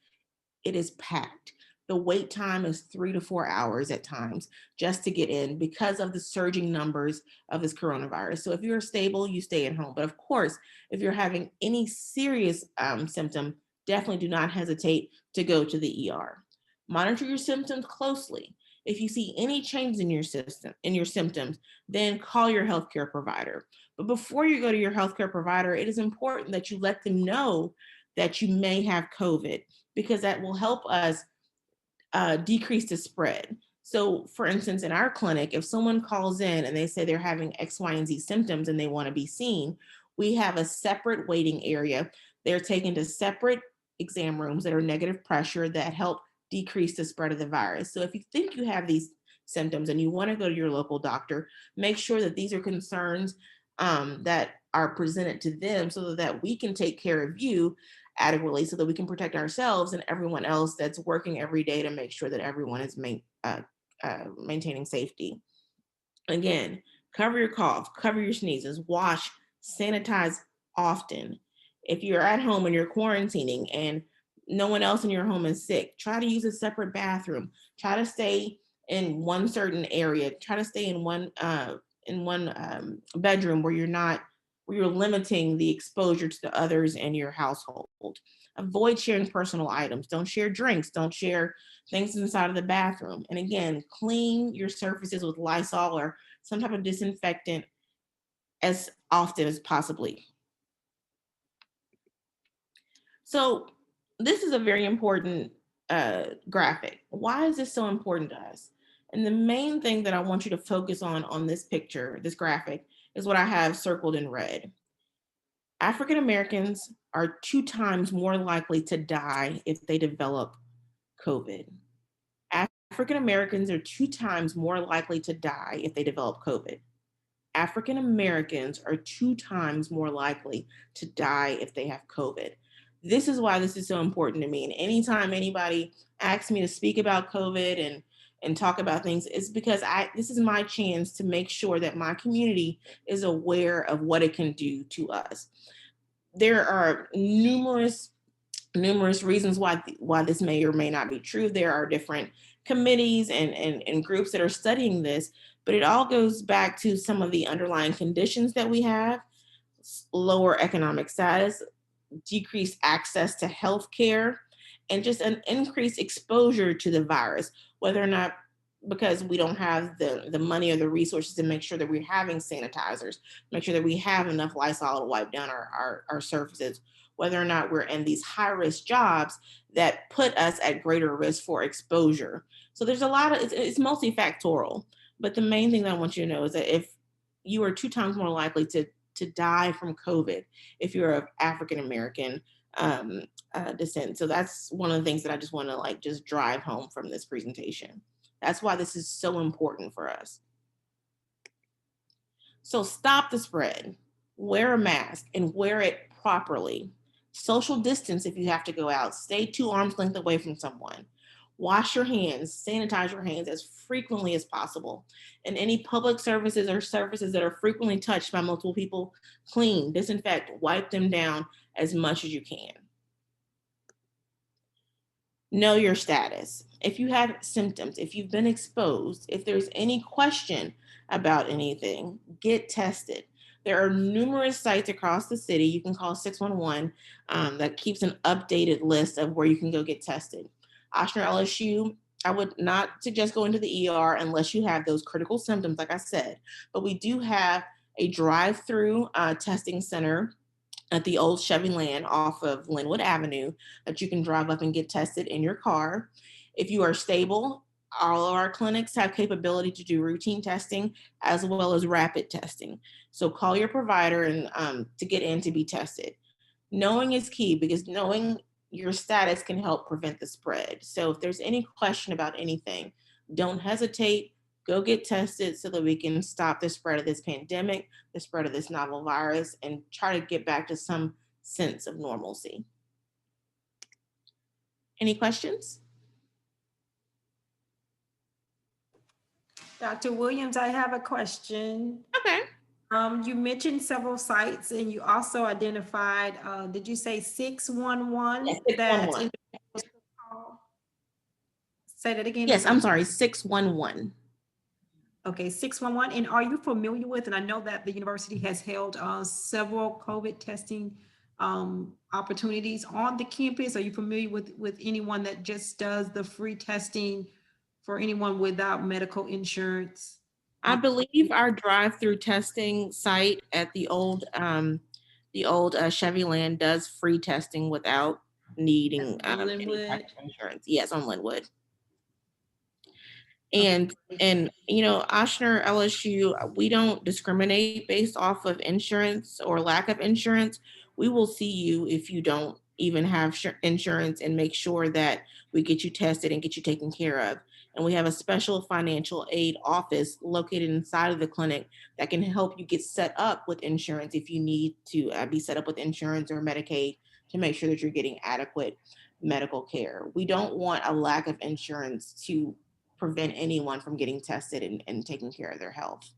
S6: It is packed. The wait time is 3 to 4 hours at times just to get in because of the surging numbers of this coronavirus. So if you're stable, you stay at home. But of course, if you're having any serious symptom, definitely do not hesitate to go to the ER. Monitor your symptoms closely. If you see any changes in your symptoms, then call your healthcare provider. But before you go to your healthcare provider, it is important that you let them know that you may have COVID, because that will help us decrease the spread. So for instance, in our clinic, if someone calls in and they say they're having X, Y, and Z symptoms and they want to be seen, we have a separate waiting area. They're taken to separate exam rooms that are negative pressure that help decrease the spread of the virus. So if you think you have these symptoms and you want to go to your local doctor, make sure that these are concerns that are presented to them so that we can take care of you adequately, so that we can protect ourselves and everyone else that's working every day to make sure that everyone is maintaining safety. Again, cover your cough, cover your sneezes, wash, sanitize often. If you're at home and you're quarantining and no one else in your home is sick, try to use a separate bathroom. Try to stay in one certain area. Try to stay in one bedroom where you're limiting the exposure to the others in your household. Avoid sharing personal items. Don't share drinks. Don't share things inside of the bathroom. And again, clean your surfaces with Lysol or some type of disinfectant as often as possibly. So this is a very important graphic. Why is this so important to us? And the main thing that I want you to focus on this picture, this graphic, is what I have circled in red. African Americans are 2 times more likely to die if they develop COVID. African Americans are 2 times more likely to die if they develop COVID. African Americans are 2 times more likely to die if they have COVID. This is why this is so important to me. And anytime anybody asks me to speak about COVID and talk about things, it's because this is my chance to make sure that my community is aware of what it can do to us. There are numerous reasons why this may or may not be true. There are different committees and groups that are studying this, but it all goes back to some of the underlying conditions that we have: lower economic status, decreased access to health care, and just an increased exposure to the virus, whether or not because we don't have the money or the resources to make sure that we're having sanitizers, make sure that we have enough Lysol to wipe down our surfaces, whether or not we're in these high-risk jobs that put us at greater risk for exposure. So there's a lot of, it's multifactorial, but the main thing that I want you to know is that if you are 2 times more likely to die from COVID if you're of African American descent. So that's one of the things that I just want to just drive home from this presentation. That's why this is so important for us. So stop the spread, wear a mask and wear it properly. Social distance if you have to go out, stay 2 arms length away from someone. Wash your hands, sanitize your hands as frequently as possible. And any public services or surfaces that are frequently touched by multiple people, clean, disinfect, wipe them down as much as you can. Know your status. If you have symptoms, if you've been exposed, if there's any question about anything, get tested. There are numerous sites across the city. You can call 611 that keeps an updated list of where you can go get tested. Oshner LSU, I would not suggest going to the ER unless you have those critical symptoms, like I said, but we do have a drive-through testing center at the old Chevy Land off of Linwood Avenue that you can drive up and get tested in your car. If you are stable, all of our clinics have capability to do routine testing as well as rapid testing. So call your provider and to get in to be tested. Knowing is key because knowing your status can help prevent the spread. So if there's any question about anything, don't hesitate. Go get tested so that we can stop the spread of this pandemic, the spread of this novel virus, and try to get back to some sense of normalcy. Any questions?
S1: Dr. Williams, I have a question.
S6: Okay.
S1: You mentioned several sites and you also identified, did you say 611?
S6: Yes, 611.
S1: Say that again.
S6: Yes, I'm sorry, 611.
S1: Okay, 611. And are you familiar with, and I know that the university has held several COVID testing opportunities on the campus. Are you familiar with anyone that just does the free testing for anyone without medical insurance?
S6: I believe our drive-through testing site at the old Chevy Land does free testing without needing any type of insurance. Yes, on Linwood. And Oshner LSU, we don't discriminate based off of insurance or lack of insurance. We will see you if you don't even have insurance and make sure that we get you tested and get you taken care of. And we have a special financial aid office located inside of the clinic that can help you get set up with insurance if you need to be set up with insurance or Medicaid to make sure that you're getting adequate medical care. We don't want a lack of insurance to prevent anyone from getting tested and taking care of their health.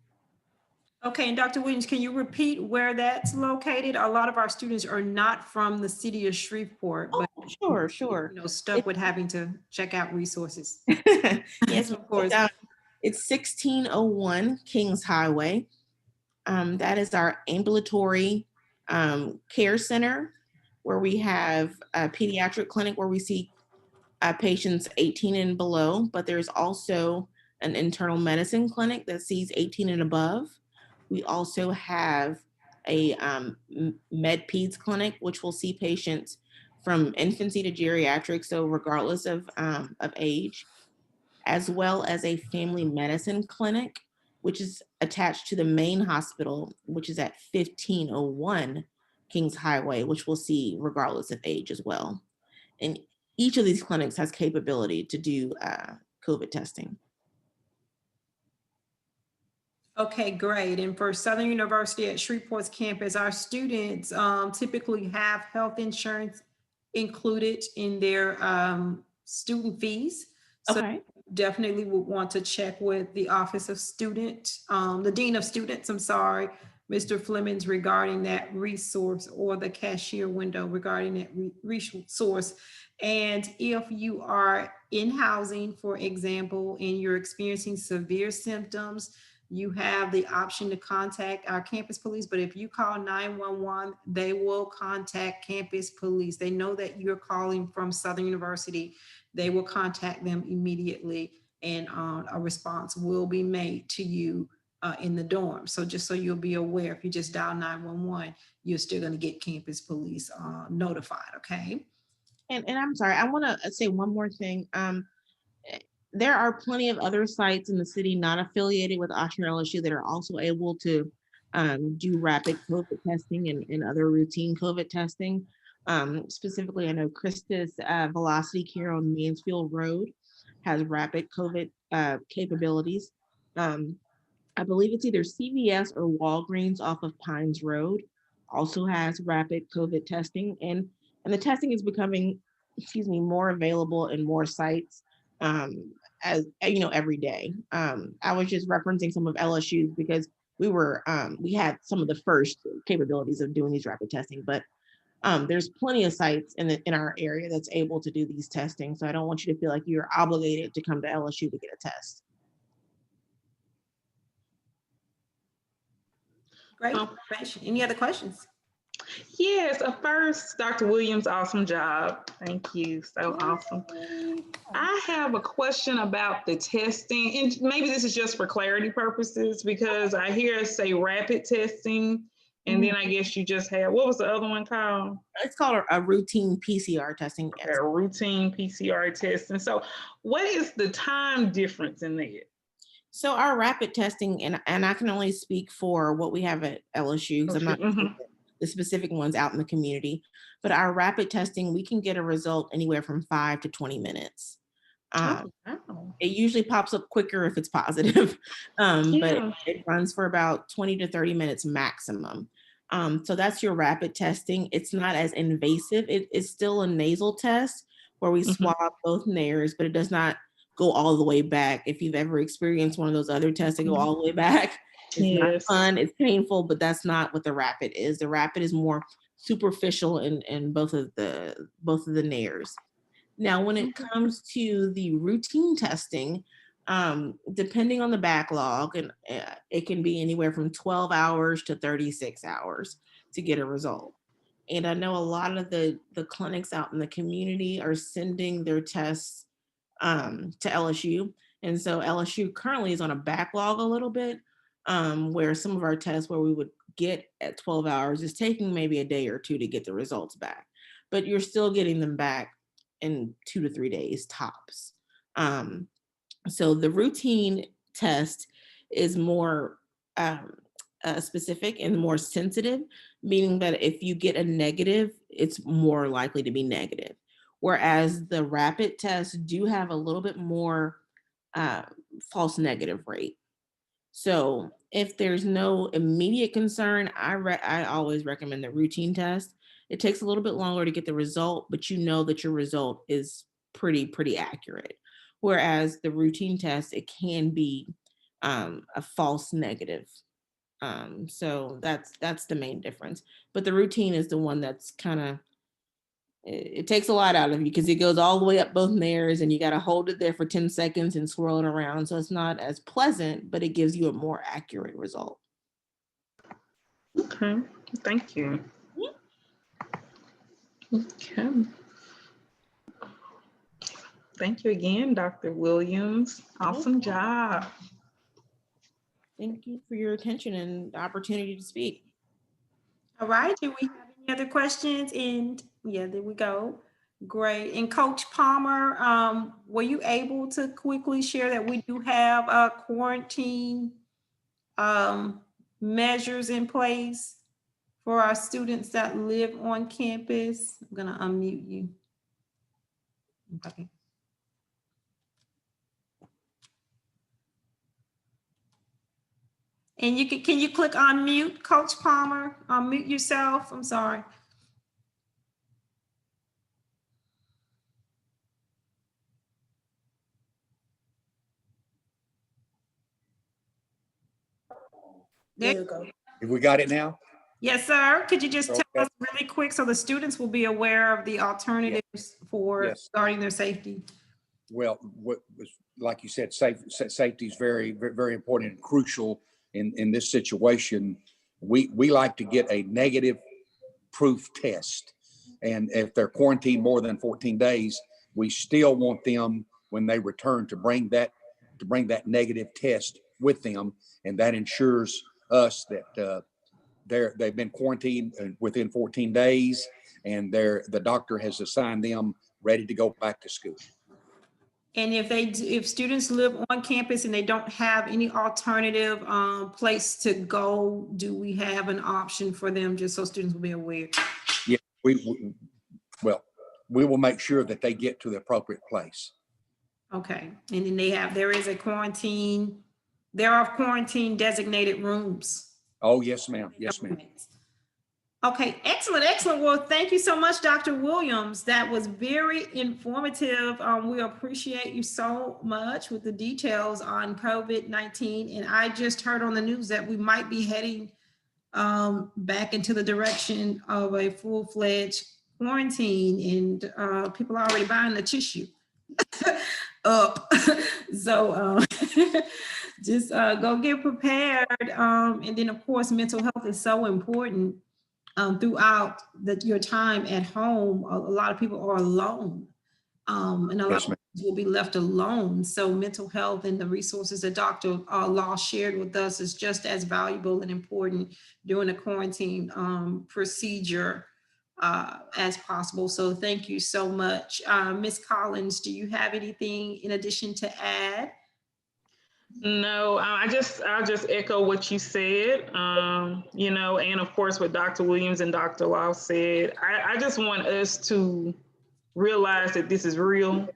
S1: Okay, and Dr. Williams, can you repeat where that's located? A lot of our students are not from the city of Shreveport, but
S6: Sure.
S1: Stuck with having to check out resources.
S6: Yes, of course. It's 1601 Kings Highway. That is our ambulatory care center, where we have a pediatric clinic where we see patients 18 and below, but there's also an internal medicine clinic that sees 18 and above. We also have a med peds clinic, which will see patients from infancy to geriatric, so regardless of age, as well as a family medicine clinic, which is attached to the main hospital, which is at 1501 Kings Highway, which we'll see regardless of age as well. And each of these clinics has capability to do COVID testing.
S1: Okay, great. And for Southern University at Shreveport's campus, our students typically have health insurance included in their student fees. So
S6: Okay.
S1: definitely would want to check with the Office of Student, the Dean of Students, Mr. Flemings, regarding that resource, or the cashier window regarding that resource. And if you are in housing, for example, and you're experiencing severe symptoms, you have the option to contact our campus police. But if you call 911, they will contact campus police. They know that you're calling from Southern University. They will contact them immediately, and a response will be made to you in the dorm. So just so you'll be aware, if you just dial 911, you're still going to get campus police notified, okay?
S6: And I'm sorry, I want to say one more thing. There are plenty of other sites in the city not affiliated with Oshner LSU that are also able to do rapid COVID testing and other routine COVID testing. Specifically, I know Christus Velocity Care on Mansfield Road has rapid COVID capabilities. I believe it's either CVS or Walgreens off of Pines Road also has rapid COVID testing, and the testing is becoming, more available in more sites as every day. I was just referencing some of LSU's because we had some of the first capabilities of doing these rapid testing, but there's plenty of sites in our area that's able to do these testing. So I don't want you to feel like you're obligated to come to LSU to get a test.
S1: Great. Any other questions?
S2: Yes, first, Dr. Williams, awesome job. Thank you. So awesome. I have a question about the testing, and maybe this is just for clarity purposes, because I hear us say rapid testing, and then I guess you just have, what was the other one called?
S6: It's called a routine PCR testing.
S2: A routine PCR testing. So what is the time difference in that?
S6: So our rapid testing, and I can only speak for what we have at LSU, because I'm not the specific ones out in the community, but our rapid testing, we can get a result anywhere from 5 to 20 minutes. It usually pops up quicker if it's positive, but it runs for about 20 to 30 minutes maximum. So that's your rapid testing. It's not as invasive. It's still a nasal test where we swab both nares, but it does not go all the way back. If you've ever experienced one of those other tests that go all the way back, it's not fun, it's painful, but that's not what the rapid is. The rapid is more superficial in both of the nares. Now, when it comes to the routine testing, depending on the backlog, and it can be anywhere from 12 hours to 36 hours to get a result. And I know a lot of the clinics out in the community are sending their tests to LSU. And so LSU currently is on a backlog a little bit, where some of our tests where we would get at 12 hours is taking maybe a day or two to get the results back. But you're still getting them back in 2 to 3 days tops. So the routine test is more specific and more sensitive, meaning that if you get a negative, it's more likely to be negative. Whereas the rapid tests do have a little bit more false negative rate. So if there's no immediate concern, I always recommend the routine test. It takes a little bit longer to get the result, but you know that your result is pretty accurate. Whereas the routine test, it can be a false negative. So that's the main difference. But the routine is the one that's kind of, it takes a lot out of you because it goes all the way up both nares and you got to hold it there for 10 seconds and swirl it around. So it's not as pleasant, but it gives you a more accurate result.
S2: Okay, thank you. Okay. Thank you again, Dr. Williams. Awesome job.
S6: Thank you for your attention and the opportunity to speak.
S1: All right, do we have any other questions? And yeah, there we go. Great. And Coach Palmer, were you able to quickly share that we do have quarantine measures in place for our students that live on campus? I'm gonna unmute you. Okay. And can you click on mute, Coach Palmer? Mute yourself. I'm sorry.
S7: There you go.
S5: Have we got it now?
S1: Yes, sir. Could you just tell
S5: Okay.
S1: us really quick so the students will be aware of the alternatives for
S5: Yes.
S1: guarding their safety?
S5: Well, what was, like you said, safety is very important and crucial in this situation. We like to get a negative proof test. And if they're quarantined more than 14 days, we still want them, when they return, to bring that negative test with them. And that ensures us that they've been quarantined within 14 days and the doctor has assigned them ready to go back to school.
S1: And if students live on campus and they don't have any alternative place to go, do we have an option for them, just so students will be aware?
S5: Yeah, we will make sure that they get to the appropriate place.
S1: Okay, and then there are quarantine designated rooms.
S5: Oh, yes, ma'am. Yes, ma'am.
S1: Okay, excellent. Well, thank you so much, Dr. Williams. That was very informative. We appreciate you so much with the details on COVID-19. And I just heard on the news that we might be heading back into the direction of a full-fledged quarantine, and people are already buying the tissue up. So just go get prepared. And then, of course, mental health is so important. Throughout your time at home, a lot of people are alone, and a lot of people will be left alone. So mental health and the resources that Dr. Law shared with us is just as valuable and important during a quarantine procedure as possible. So thank you so much. Ms. Collins, do you have anything in addition to add?
S2: No, I'll just echo what you said, and of course what Dr. Williams and Dr. Law said. I just want us to realize that this is real.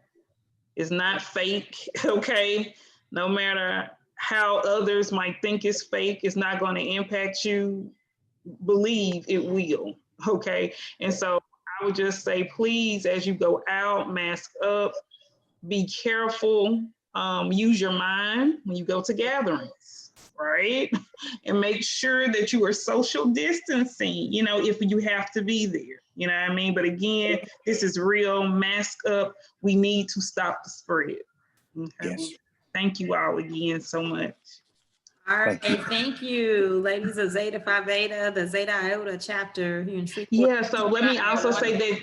S2: It's not fake, okay? No matter how others might think it's fake, it's not going to impact you. Believe it will, okay? And so I would just say, please, as you go out, mask up, be careful. Use your mind when you go to gatherings, right? And make sure that you are social distancing, if you have to be there, you know what I mean? But again, this is real. Mask up. We need to stop the spread. Okay. Yes. Thank you all again so much.
S1: All right, thank you, ladies of Zeta Phi Beta, the Zeta Iota chapter here in Shreveport.
S2: Yeah, so let me also say that.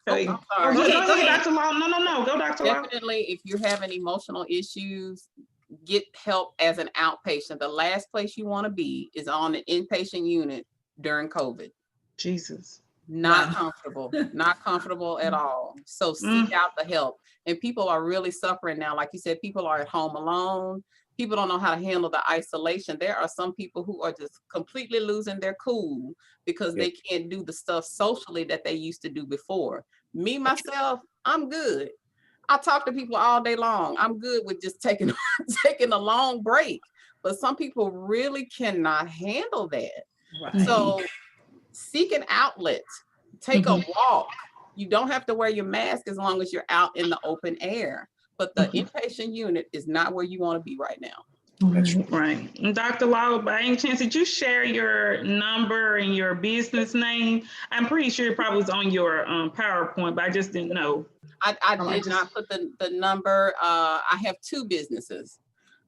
S2: Okay. Go ahead, Dr. Law. No. Go, Dr. Law.
S4: Definitely, if you're having emotional issues, get help as an outpatient. The last place you want to be is on an inpatient unit during COVID.
S2: Jesus.
S4: Not
S1: Wow.
S4: comfortable, not comfortable at all. So seek out the help. And people are really suffering now. Like you said, people are at home alone. People don't know how to handle the isolation. There are some people who are just completely losing their cool because they can't do the stuff socially that they used to do before. Me, myself, I'm good. I talk to people all day long. I'm good with just taking taking a long break. But some people really cannot handle that.
S1: Right.
S4: So seek an outlet, take a walk. You don't have to wear your mask as long as you're out in the open air. But the inpatient unit is not where you want to be right now.
S5: That's
S2: Right. And Dr. Law, by any chance, did you share your number and your business name? I'm pretty sure it probably was on your PowerPoint, but I just didn't know.
S4: I did not put the number. I have two businesses.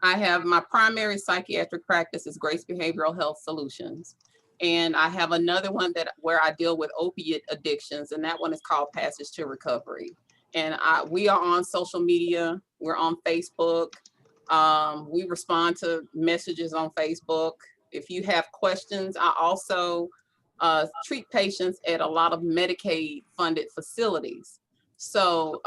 S4: I have my primary psychiatric practice is Grace Behavioral Health Solutions. And I have another one where I deal with opiate addictions, and that one is called Passage to Recovery. And we are on social media. We're on Facebook. We respond to messages on Facebook. If you have questions, I also treat patients at a lot of Medicaid funded facilities. So,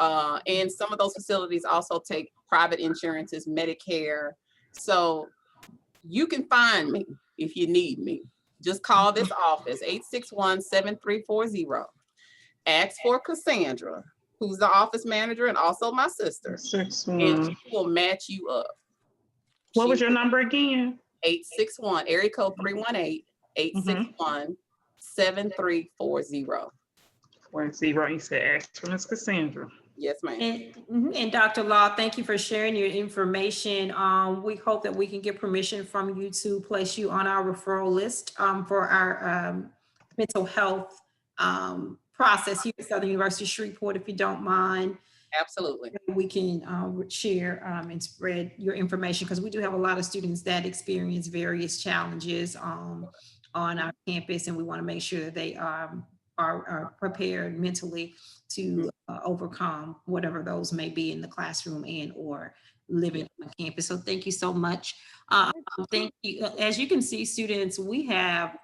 S4: and some of those facilities also take private insurances, Medicare. So you can find me if you need me. Just call this office, 861-7340. Ask for Cassandra, who's the office manager and also my sister. And she will match you up.
S2: What was your number again?
S4: 861, area code 318-861-7340.
S2: 40. You said ask for Miss Cassandra.
S4: Yes, ma'am.
S1: And Dr. Law, thank you for sharing your information. We hope that we can get permission from you to place you on our referral list for our mental health process here at Southern University Shreveport, if you don't mind.
S4: Absolutely.
S1: We can share and spread your information because we do have a lot of students that experience various challenges on our campus, and we want to make sure that they are prepared mentally to overcome whatever those may be in the classroom and or living on campus. So thank you so much. Thank you. As you can see, students, we have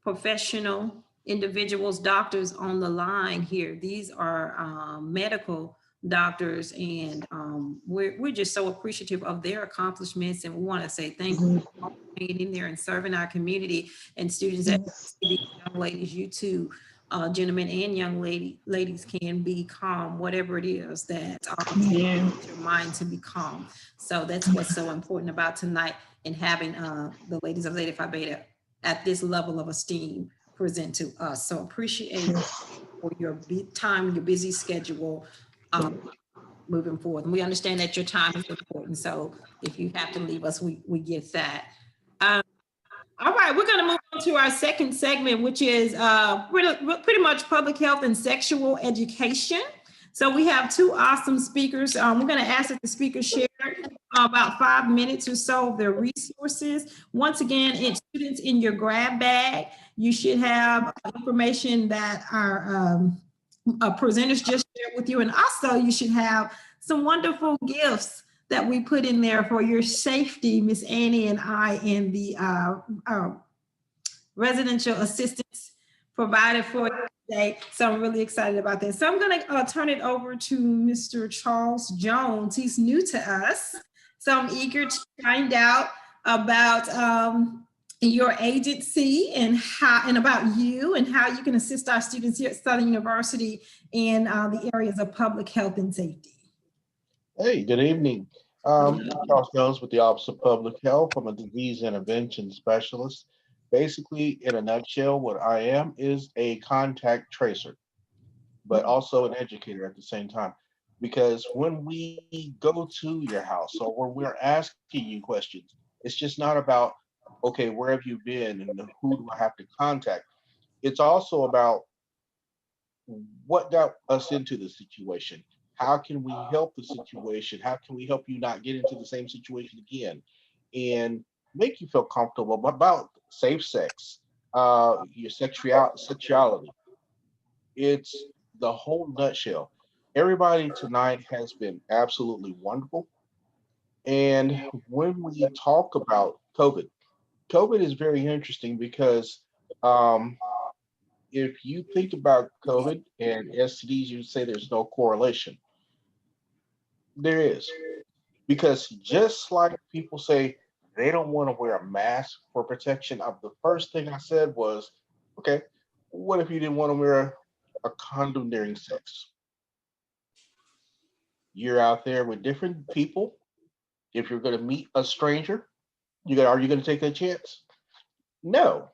S1: professional individuals, doctors on the line here. These are medical doctors, and we're just so appreciative of their accomplishments, and we want to say thank you for being in there and serving our community. And students, these young ladies, you too, gentlemen and young ladies can become whatever it is that your mind to become. So that's what's so important about tonight, and having the ladies of Zeta Phi Beta at this level of esteem present to us. So appreciate for your time, your busy schedule moving forward. And we understand that your time is important. So if you have to leave us, we get that. All right, we're going to move on to our second segment, which is pretty much public health and sexual education. So we have two awesome speakers. We're going to ask that the speakers share about 5 minutes or so of their resources. Once again, it's students in your grab bag. You should have information that our presenters just shared with you. And also you should have some wonderful gifts that we put in there for your safety, Miss Annie and I, and the residential assistance provided for you today. So I'm really excited about that. So I'm going to turn it over to Mr. Charles Jones. He's new to us. So I'm eager to find out about your agency and about you and how you can assist our students here at Southern University in the areas of public health and safety.
S8: Hey, good evening. I'm Charles Jones with the Office of Public Health. I'm a disease intervention specialist. Basically, in a nutshell, what I am is a contact tracer, but also an educator at the same time. Because when we go to your house or when we're asking you questions, it's just not about, okay, where have you been and who do I have to contact? It's also about what got us into the situation. How can we help the situation? How can we help you not get into the same situation again? And make you feel comfortable about safe sex, your sexuality. It's the whole nutshell. Everybody tonight has been absolutely wonderful. And when we talk about COVID is very interesting because if you think about COVID and STDs, you say there's no correlation. There is. Because just like people say they don't want to wear a mask for protection, the first thing I said was, okay, what if you didn't want to wear a condom during sex? You're out there with different people. If you're going to meet a stranger, are you going to take that chance? No.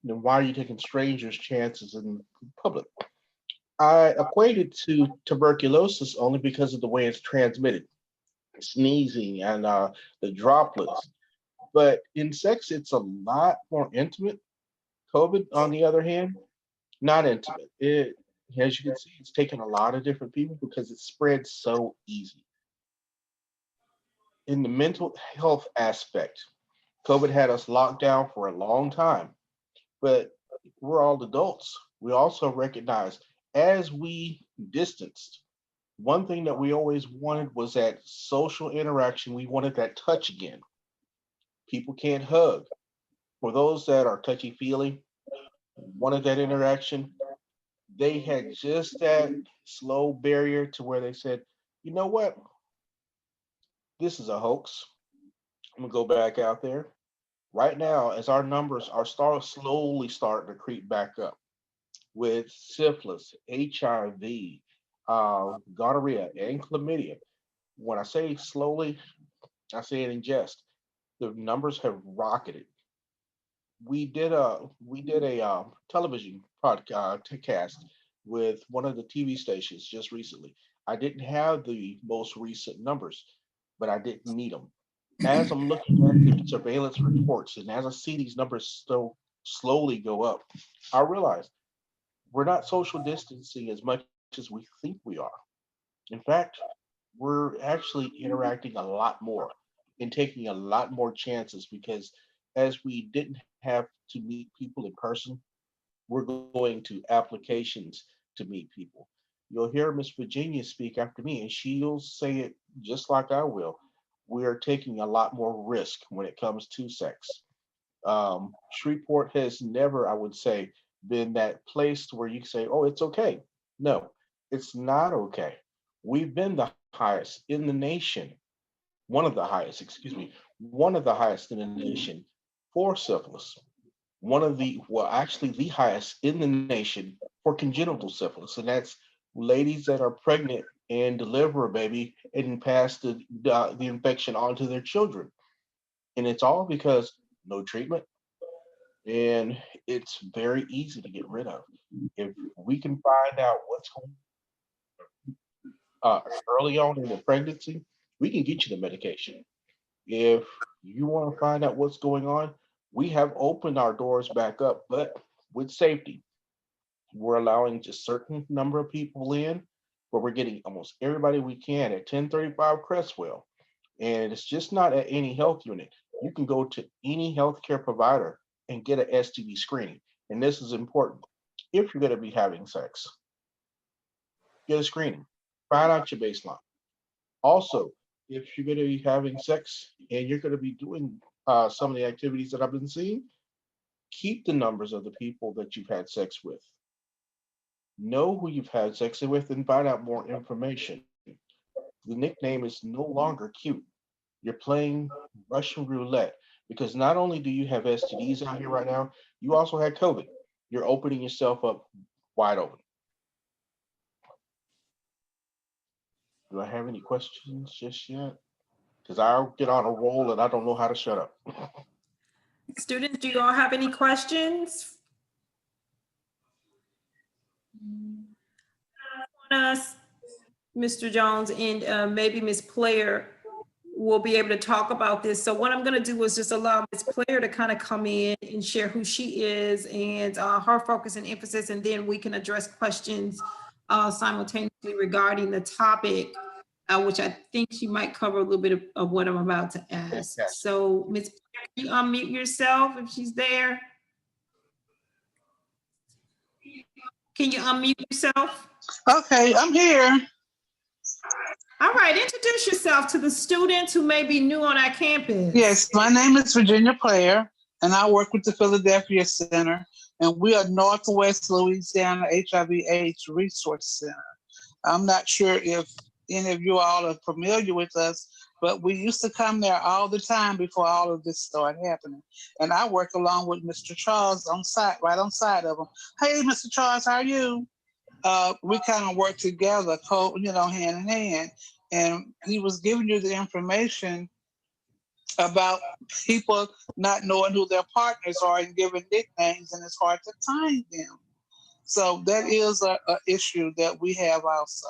S8: Then why are you taking strangers' chances in public? I equated to tuberculosis only because of the way it's transmitted, sneezing and the droplets. But in sex, it's a lot more intimate. COVID, on the other hand, not intimate. As you can see, it's taken a lot of different people because it spreads so easy. In the mental health aspect, COVID had us locked down for a long time, but we're all adults. We also recognize as we distanced, one thing that we always wanted was that social interaction. We wanted that touch again. People can't hug. For those that are touchy-feely, wanted that interaction, they had just that slow barrier to where they said, you know what? This is a hoax. I'm gonna go back out there. Right now, as our numbers are slowly starting to creep back up with syphilis, HIV, gonorrhea, and chlamydia. When I say slowly, I say it in jest. The numbers have rocketed. We did a television podcast with one of the TV stations just recently. I didn't have the most recent numbers, but I didn't need them. As I'm looking at the surveillance reports and as I see these numbers still slowly go up, I realize we're not social distancing as much as we think we are. In fact, we're actually interacting a lot more and taking a lot more chances because as we didn't have to meet people in person, we're going to applications to meet people. You'll hear Miss Virginia speak after me, and she'll say it just like I will. We are taking a lot more risk when it comes to sex. Shreveport has never, I would say, been that place where you say, oh, it's okay. No, it's not okay. We've been the highest in the nation, one of the highest, excuse me, one of the highest in the nation for syphilis. Actually the highest in the nation for congenital syphilis. And that's ladies that are pregnant and deliver a baby and pass the infection on to their children. And it's all because no treatment. And it's very easy to get rid of. If we can find out what's going early on in the pregnancy, we can get you the medication. If you want to find out what's going on, we have opened our doors back up, but with safety. We're allowing just certain number of people in, but we're getting almost everybody we can at 1035 Crestwell. And it's just not at any health unit. You can go to any healthcare provider and get an STD screening. And this is important. If you're going to be having sex, get a screening, find out your baseline. Also, if you're going to be having sex and you're going to be doing some of the activities that I've been seeing, keep the numbers of the people that you've had sex with. Know who you've had sex with and find out more information. The nickname is no longer cute. You're playing Russian roulette because not only do you have STDs out here right now, you also had COVID. You're opening yourself up wide open. Do I have any questions just yet? Because I'll get on a roll and I don't know how to shut up.
S1: Students, do you all have any questions? Mr. Jones and maybe Ms. Player will be able to talk about this. So what I'm going to do is just allow Ms. Player to kind of come in and share who she is and her focus and emphasis, and then we can address questions simultaneously regarding the topic, which I think she might cover a little bit of what I'm about to ask. So Ms. Player, can you unmute yourself if she's there? Can you unmute yourself?
S9: Okay, I'm here.
S1: All right, introduce yourself to the students who may be new on our campus.
S9: Yes, my name is Virginia Player, and I work with the Philadelphia Center, and we are Northwest Louisiana HIV/AIDS Resource Center. I'm not sure if any of you all are familiar with us, but we used to come there all the time before all of this started happening. And I work along with Mr. Charles on site, right on side of him. Hey, Mr. Charles, how are you? We kind of work together, hand in hand. And he was giving you the information about people not knowing who their partners are and giving nicknames, and it's hard to find them. So that is a issue that we have also.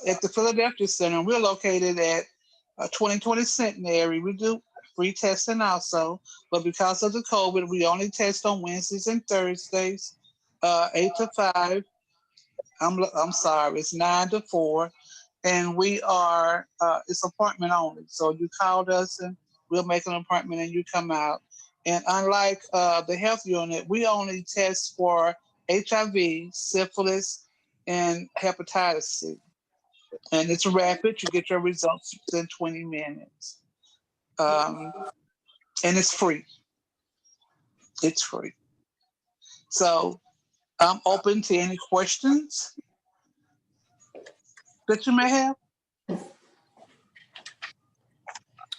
S9: At the Philadelphia Center, we're located at 2020 Centenary. We do free testing also, but because of the COVID, we only test on Wednesdays and Thursdays, 8 to 5. I'm sorry, it's 9 to 4. And we are, it's appointment only. So you called us and we'll make an appointment and you come out. And unlike the health unit, we only test for HIV, syphilis, and hepatitis C. And it's rapid. You get your results within 20 minutes. And it's free. It's free. So I'm open to any questions that you may have.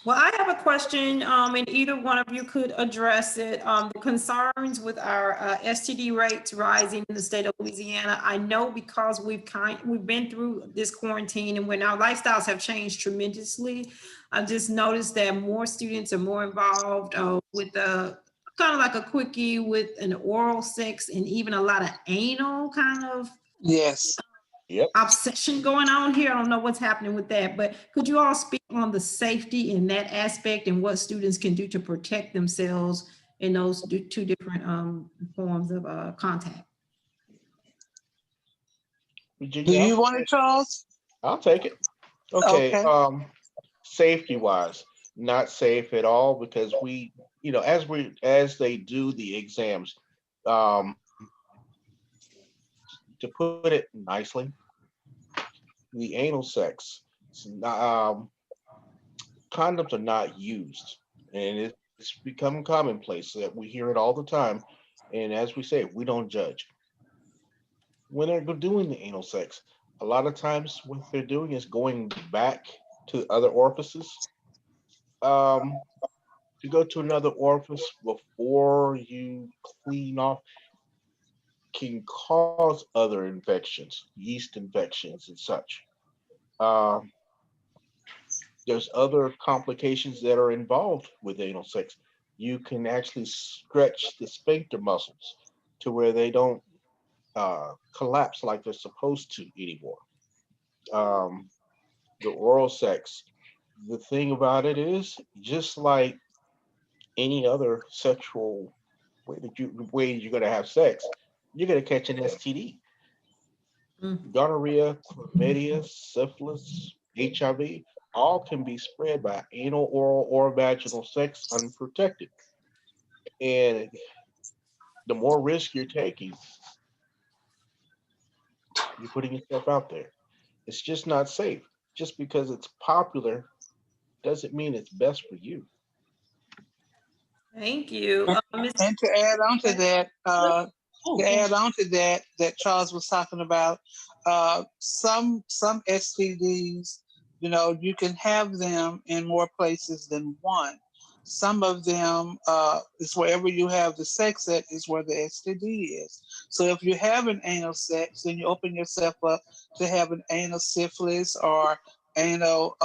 S1: Well, I have a question, and either one of you could address it. The concerns with our STD rates rising in the state of Louisiana. I know because we've been through this quarantine and when our lifestyles have changed tremendously. I've just noticed that more students are more involved with the kind of like a quickie with an oral sex and even a lot of anal kind of.
S9: Yes.
S8: Yep.
S1: Obsession going on here. I don't know what's happening with that, but could you all speak on the safety in that aspect and what students can do to protect themselves in those two different forms of contact?
S9: Do you want it, Charles?
S8: I'll take it. Okay. Safety wise, not safe at all because we, as they do the exams, to put it nicely, the anal sex, condoms are not used, and it's become commonplace that we hear it all the time. And as we say, we don't judge. When they're doing the anal sex, a lot of times what they're doing is going back to other orifices. To go to another orifice before you clean off can cause other infections, yeast infections and such. There's other complications that are involved with anal sex. You can actually stretch the sphincter muscles to where they don't collapse like they're supposed to anymore. The oral sex, the thing about it is just like any other sexual way you're going to have sex, you're going to catch an STD. Gonorrhea, chlamydia, syphilis, HIV, all can be spread by anal, oral, or vaginal sex unprotected. And the more risk you're taking, you're putting yourself out there. It's just not safe. Just because it's popular doesn't mean it's best for you.
S1: Thank you.
S9: And to add on to that, that Charles was talking about, some STDs, you can have them in more places than one. Some of them is wherever you have the sex at is where the STD is. So if you have an anal sex, then you open yourself up to have an anal syphilis or anal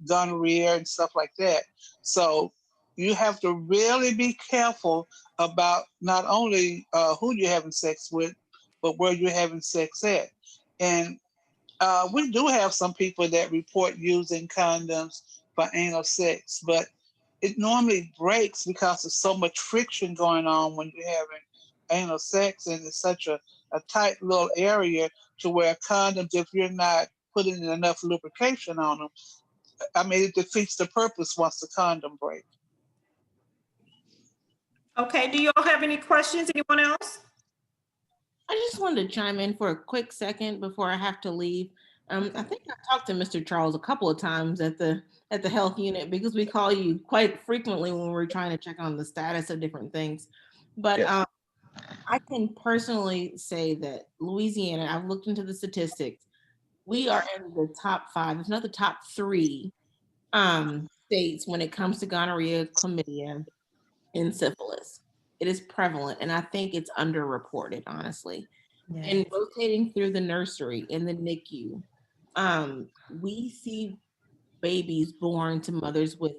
S9: gonorrhea and stuff like that. So you have to really be careful about not only who you're having sex with, but where you're having sex at. And we do have some people that report using condoms for anal sex, but it normally breaks because there's so much friction going on when you're having anal sex, and it's such a tight little area to where condoms, if you're not putting enough lubrication on them, it defeats the purpose once the condom breaks.
S1: Okay, do you all have any questions? Anyone else?
S6: I just wanted to chime in for a quick second before I have to leave. I think I talked to Mr. Charles a couple of times at the health unit because we call you quite frequently when we're trying to check on the status of different things. But
S5: Yes.
S6: I can personally say that Louisiana, I've looked into the statistics, we are in the top 5, if not the top 3 states when it comes to gonorrhea, chlamydia, and syphilis. It is prevalent, and I think it's underreported, honestly. And rotating through the nursery in the NICU, we see babies born to mothers with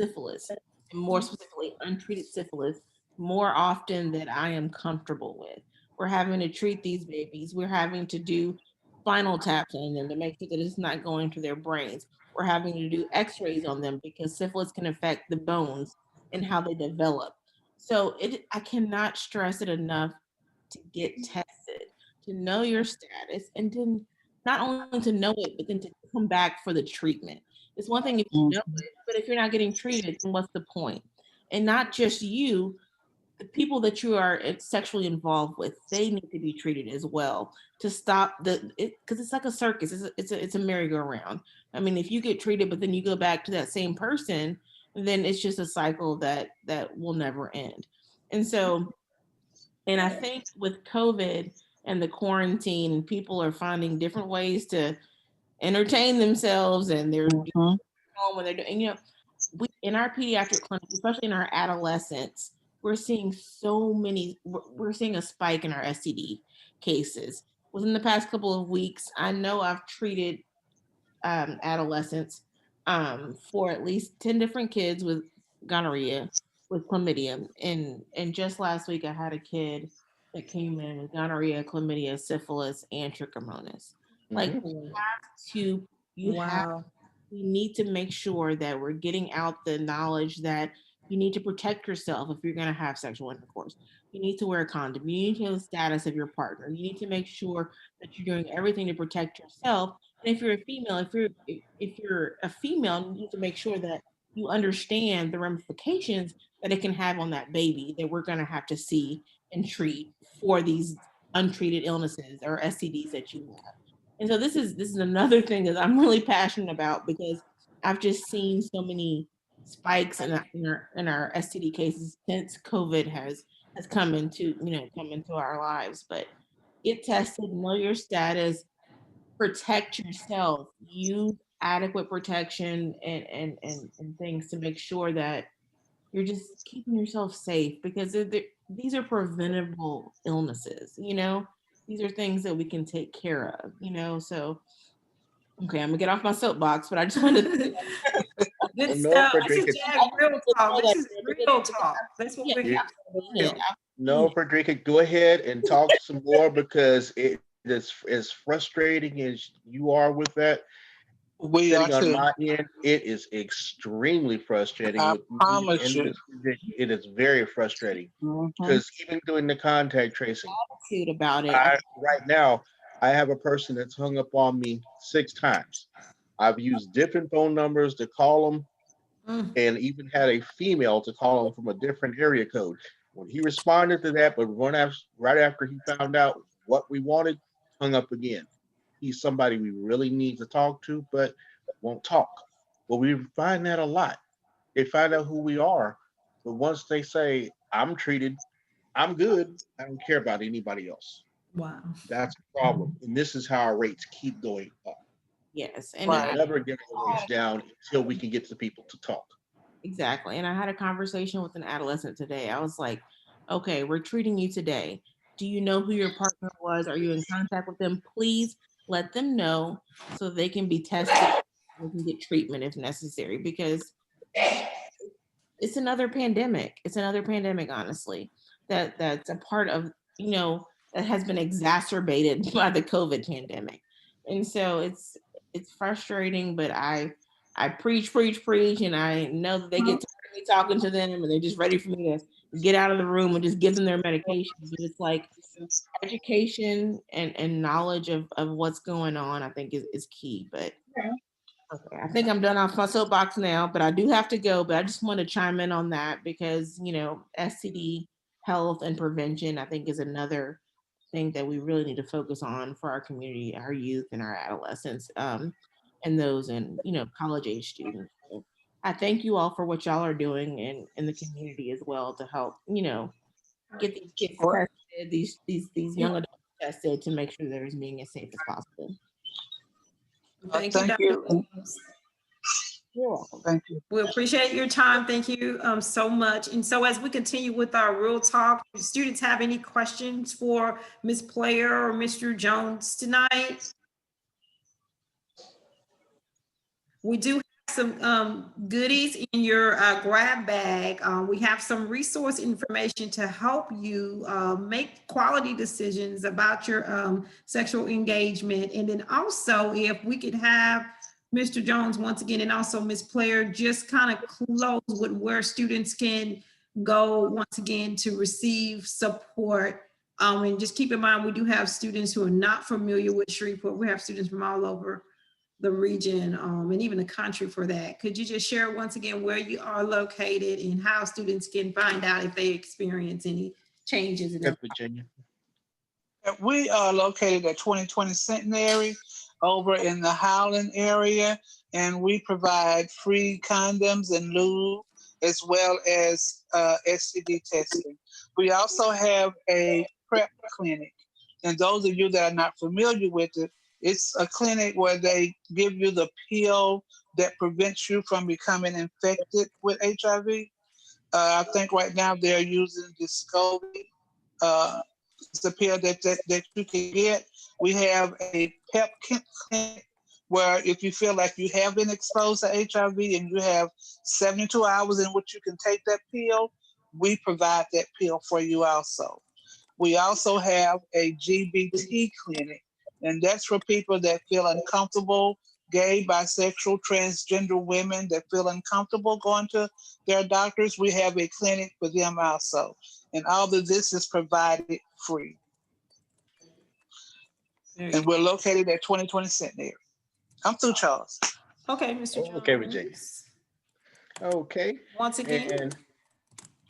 S6: syphilis, and more specifically, untreated syphilis, more often than I am comfortable with. We're having to treat these babies. We're having to do spinal taps on them to make sure that it's not going to their brains. We're having to do x-rays on them because syphilis can affect the bones and how they develop. So I cannot stress it enough to get tested, to know your status, and then not only to know it, but then to come back for the treatment. It's one thing if you know it, but if you're not getting treated, then what's the point? And not just you, the people that you are sexually involved with, they need to be treated as well to stop because it's like a circus. It's a merry-go-round. I mean, if you get treated, but then you go back to that same person, then it's just a cycle that will never end. And so, and I think with COVID and the quarantine, people are finding different ways to entertain themselves, and they're home when they're doing, we in our pediatric clinic, especially in our adolescents, we're seeing we're seeing a spike in our STD cases. Within the past couple of weeks, I know I've treated adolescents for at least 10 different kids with gonorrhea, with chlamydia. And just last week, I had a kid that came in with gonorrhea, chlamydia, syphilis, and trichomonas. Like, we need to make sure that we're getting out the knowledge that you need to protect yourself if you're going to have sexual intercourse. You need to wear a condom. You need to know the status of your partner. You need to make sure that you're doing everything to protect yourself. And if you're a female, if you're a female, you need to make sure that you understand the ramifications that it can have on that baby that we're going to have to see and treat for these untreated illnesses or STDs that you have. And so this is another thing that I'm really passionate about because I've just seen so many spikes in our STD cases since COVID has come into our lives. But get tested, know your status, protect yourself, use adequate protection and things to make sure that you're just keeping yourself safe because these are preventable illnesses, these are things that we can take care of, so okay, I'm gonna get off my soapbox, but I just wanted to
S1: good stuff. This is JAG real talk. This is real talk. That's what we're
S8: No, Frederica, go ahead and talk some more because it is as frustrating as you are with that.
S9: We are
S8: on
S9: too.
S8: my end, it is extremely frustrating.
S9: I
S8: with me
S9: promise
S8: in
S9: you.
S8: this position. It is very frustrating because even doing the contact tracing,
S6: about it.
S8: Right now, I have a person that's hung up on me 6 times. I've used different phone numbers to call them, and even had a female to call him from a different area code. When he responded to that, but right after he found out what we wanted, hung up again. He's somebody we really need to talk to, but won't talk. Well, we find that a lot. They find out who we are, but once they say, I'm treated, I'm good, I don't care about anybody else.
S1: Wow.
S8: That's the problem. And this is how our rates keep going up.
S6: Yes. And
S8: we'll never get our rates down until we can get the people to talk.
S6: Exactly. And I had a conversation with an adolescent today. I was like, okay, we're treating you today. Do you know who your partner was? Are you in contact with them? Please let them know so they can be tested and can get treatment if necessary, because it's another pandemic. It's another pandemic, honestly, that's a part of, that has been exacerbated by the COVID pandemic. And so it's frustrating, but I preach, and I know that they get tired of me talking to them and they're just ready for me to get out of the room and just give them their medication. But it's like education and knowledge of what's going on, I think is key. But okay, I think I'm done off my soapbox now, but I do have to go. But I just want to chime in on that because, STD health and prevention, I think, is another think that we really need to focus on for our community, our youth and our adolescents, and those in, college age students. So I thank you all for what y'all are doing in the community as well to help, get these kids tested, these young adults tested to make sure they're as being as safe as possible.
S1: Thank you, Dr. Williams.
S6: You're welcome.
S9: Thank you.
S1: We appreciate your time. Thank you so much. And so as we continue with our real talk, if students have any questions for Ms. Player or Mr. Jones tonight? We do have some goodies in your grab bag. We have some resource information to help you make quality decisions about your sexual engagement. And then also, if we could have Mr. Jones once again, and also Ms. Player, just kind of close with where students can go once again to receive support. And just keep in mind, we do have students who are not familiar with Shreveport. We have students from all over the region and even the country for that. Could you just share once again where you are located and how students can find out if they experience any changes in
S8: Virginia?
S9: We are located at 2020 Centenary over in the Howland area, and we provide free condoms and lube as well as STD testing. We also have a PrEP clinic, and those of you that are not familiar with it, it's a clinic where they give you the pill that prevents you from becoming infected with HIV. I think right now they're using Discovery. It's a pill that you can get. We have a PEP clinic where if you feel like you have been exposed to HIV and you have 72 hours in which you can take that pill, we provide that pill for you also. We also have a GBT clinic, and that's for people that feel uncomfortable, gay, bisexual, transgender women that feel uncomfortable going to their doctors. We have a clinic for them also. And all of this is provided free. And we're located at 2020 Centenary. I'm through, Charles.
S1: Okay, Mr. Jones.
S8: Okay, Virginia. Okay.
S1: Once again.
S8: And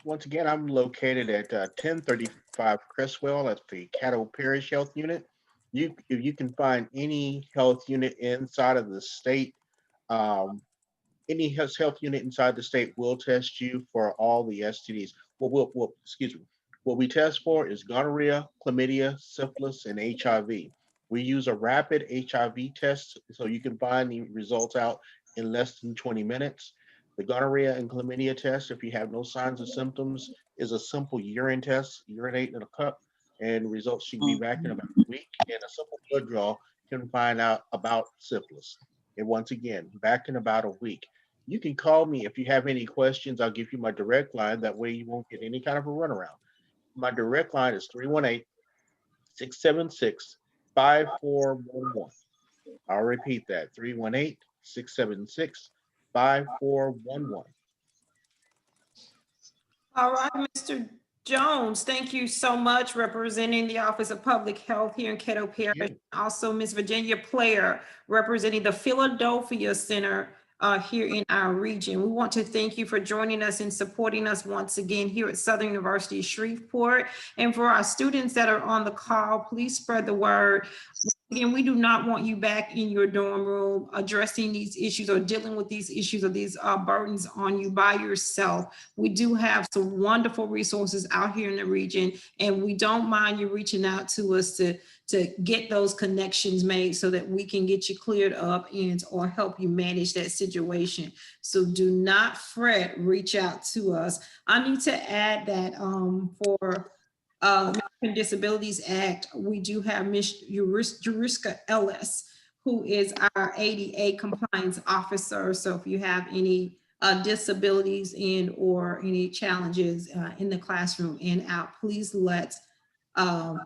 S8: once again, I'm located at 1035 Cresswell at the Caddo Parish Health Unit. If you can find any health unit inside of the state, any health unit inside the state will test you for all the STDs. What we test for is gonorrhea, chlamydia, syphilis, and HIV. We use a rapid HIV test so you can find the results out in less than 20 minutes. The gonorrhea and chlamydia test, if you have no signs or symptoms, is a simple urine test, urinate in a cup, and results should be back in about a week. And a simple blood draw can find out about syphilis. And once again, back in about a week. You can call me if you have any questions. I'll give you my direct line. That way you won't get any kind of a runaround. My direct line is 318-676-5411. I'll repeat that, 318-676-5411.
S1: All right, Mr. Jones, thank you so much representing the Office of Public Health here in Caddo Parish. Also, Ms. Virginia Player representing the Philadelphia Center here in our region. We want to thank you for joining us and supporting us once again here at Southern University Shreveport. And for our students that are on the call, please spread the word. Again, we do not want you back in your dorm room addressing these issues or dealing with these issues or these burdens on you by yourself. We do have some wonderful resources out here in the region, and we don't mind you reaching out to us to get those connections made so that we can get you cleared up and or help you manage that situation. So do not fret, reach out to us. I need to add that for American Disabilities Act, we do have Ms. Juriska Ellis, who is our ADA compliance officer. So if you have any disabilities and or any challenges in the classroom and out, please let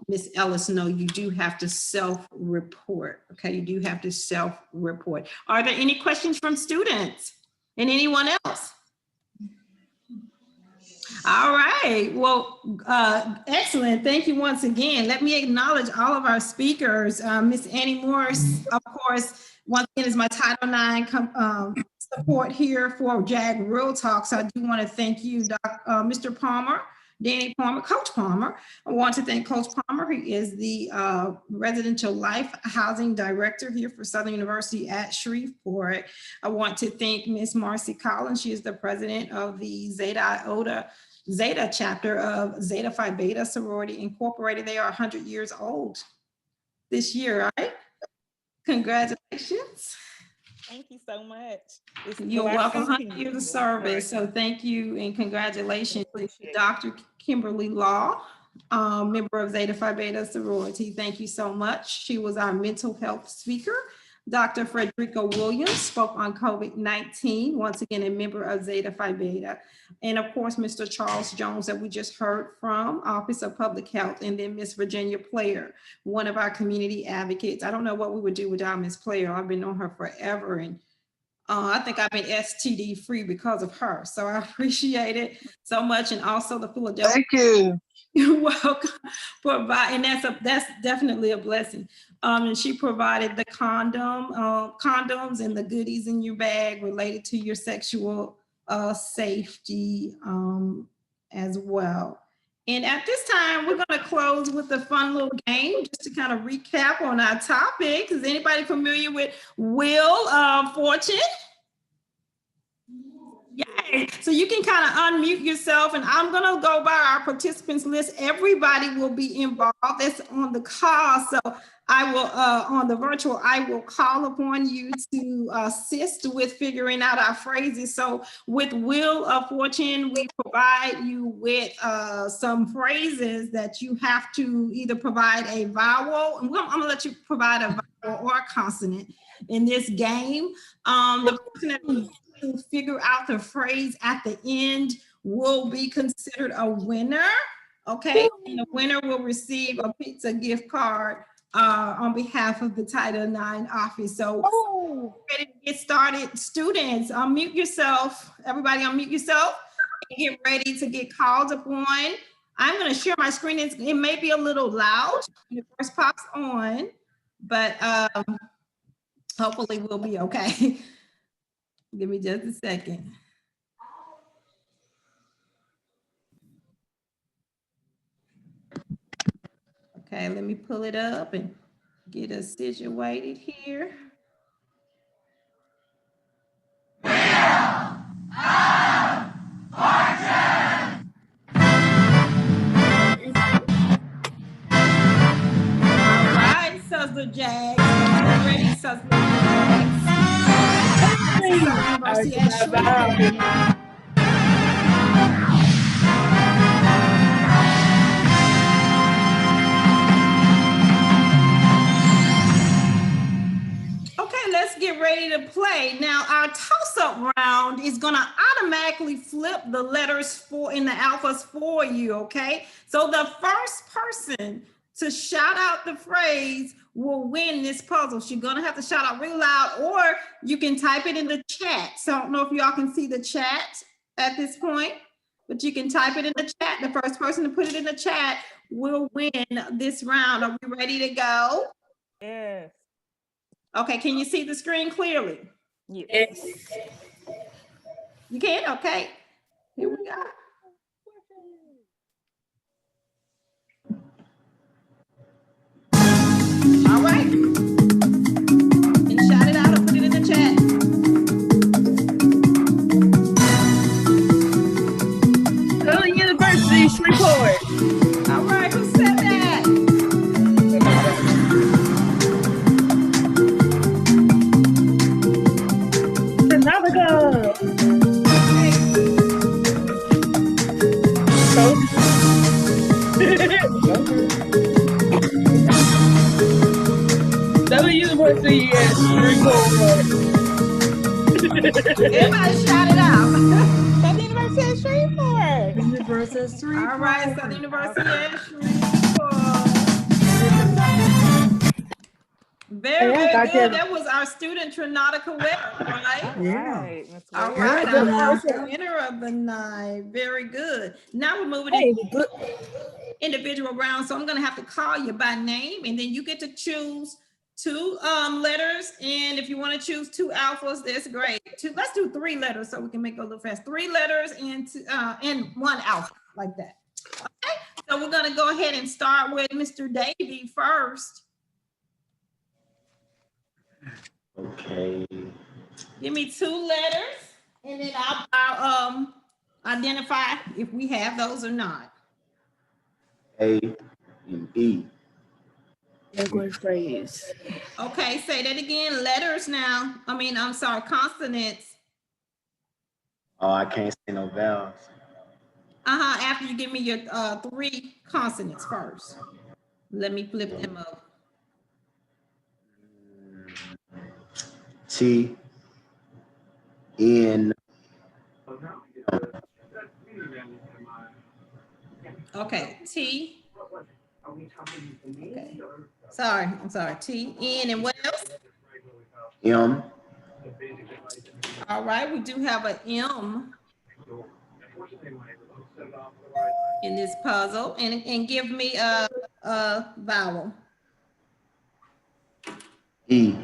S1: Ms. Ellis know you do have to self-report. Okay, you do have to self-report. Are there any questions from students and anyone else? All right, well, excellent. Thank you once again. Let me acknowledge all of our speakers. Ms. Annie Morris, of course, once again is my Title IX support here for JAG Real Talk. So I do want to thank you, Mr. Palmer, Danny Palmer, Coach Palmer. I want to thank Coach Palmer. He is the Residential Life Housing Director here for Southern University at Shreveport. I want to thank Miss Marcy Collins. She is the president of the Zeta Iota Zeta chapter of Zeta Phi Beta Sorority Incorporated. They are 100 years old this year, right? Congratulations.
S2: Thank you so much.
S1: You're welcome. 100 years of service. So thank you and congratulations to Dr. Kimberly Law, member of Zeta Phi Beta Sorority. Thank you so much. She was our mental health speaker. Dr. Frederica Williams spoke on COVID-19, once again, a member of Zeta Phi Beta. And of course, Mr. Charles Jones that we just heard from, Office of Public Health, and then Miss Virginia Player, one of our community advocates. I don't know what we would do without Miss Player. I've been on her forever, and I think I've been STD free because of her. So I appreciate it so much. And also the Philadelphia.
S9: Thank you.
S1: You're welcome. And that's definitely a blessing. And she provided the condoms and the goodies in your bag related to your sexual safety as well. And at this time, we're going to close with a fun little game just to kind of recap on our topic. Is anybody familiar with Wheel of Fortune? Yay. So you can kind of unmute yourself, and I'm going to go by our participants list. Everybody will be involved. That's on the call. So I will, on the virtual, I will call upon you to assist with figuring out our phrases. So with Wheel of Fortune, we provide you with some phrases that you have to either provide a vowel. I'm going to let you provide a vowel or a consonant in this game. The person that to figure out the phrase at the end will be considered a winner. Okay, and the winner will receive a pizza gift card on behalf of the Title IX office. So ready to get started. Students, unmute yourself. Everybody unmute yourself and get ready to get called upon. I'm going to share my screen. It may be a little loud when it first pops on, but hopefully we'll be okay. Give me just a second. Okay, let me pull it up and get us situated here. All right, Southern JAG. Ready, Southern JAG. University at Shreveport. Okay, let's get ready to play. Now, our toss-up round is going to automatically flip the letters in the alphas for you, okay? So the first person to shout out the phrase will win this puzzle. She's going to have to shout out really loud, or you can type it in the chat. So I don't know if y'all can see the chat at this point, but you can type it in the chat. The first person to put it in the chat will win this round. Are we ready to go?
S2: Yes.
S1: Okay, can you see the screen clearly?
S7: Yes.
S1: You can? Okay. Here we go. All right. And shout it out or put it in the chat.
S7: Southern University, Shreveport.
S1: All right, who said that?
S7: Another go. Southern University at Shreveport.
S1: Everybody shout it out.
S2: Southern University at Shreveport.
S7: University of Shreveport.
S1: All right, Southern University at Shreveport. Very, very good. That was our student Trinautica Webb, right?
S7: Yeah.
S1: All right, our first winner of the night. Very good. Now we're moving into individual round. So I'm going to have to call you by name, and then you get to choose two letters. And if you want to choose two alphas, that's great. Let's do 3 letters so we can make it a little fast. 3 letters and one alpha, like that. So we're gonna go ahead and start with Mr. Davey first.
S10: Okay.
S1: Give me 2 letters and then I'll identify if we have those or not.
S10: A and E.
S7: Good phrase.
S1: Okay, say that again. Letters now. I'm sorry, consonants.
S10: Oh, I can't say no vowels.
S1: After you give me your 3 consonants first. Let me flip them up.
S10: T, N.
S1: Okay, T. Okay. Sorry, I'm sorry. T, N, and what else?
S10: M.
S1: All right, we do have an M in this puzzle, and give me a vowel.
S10: E.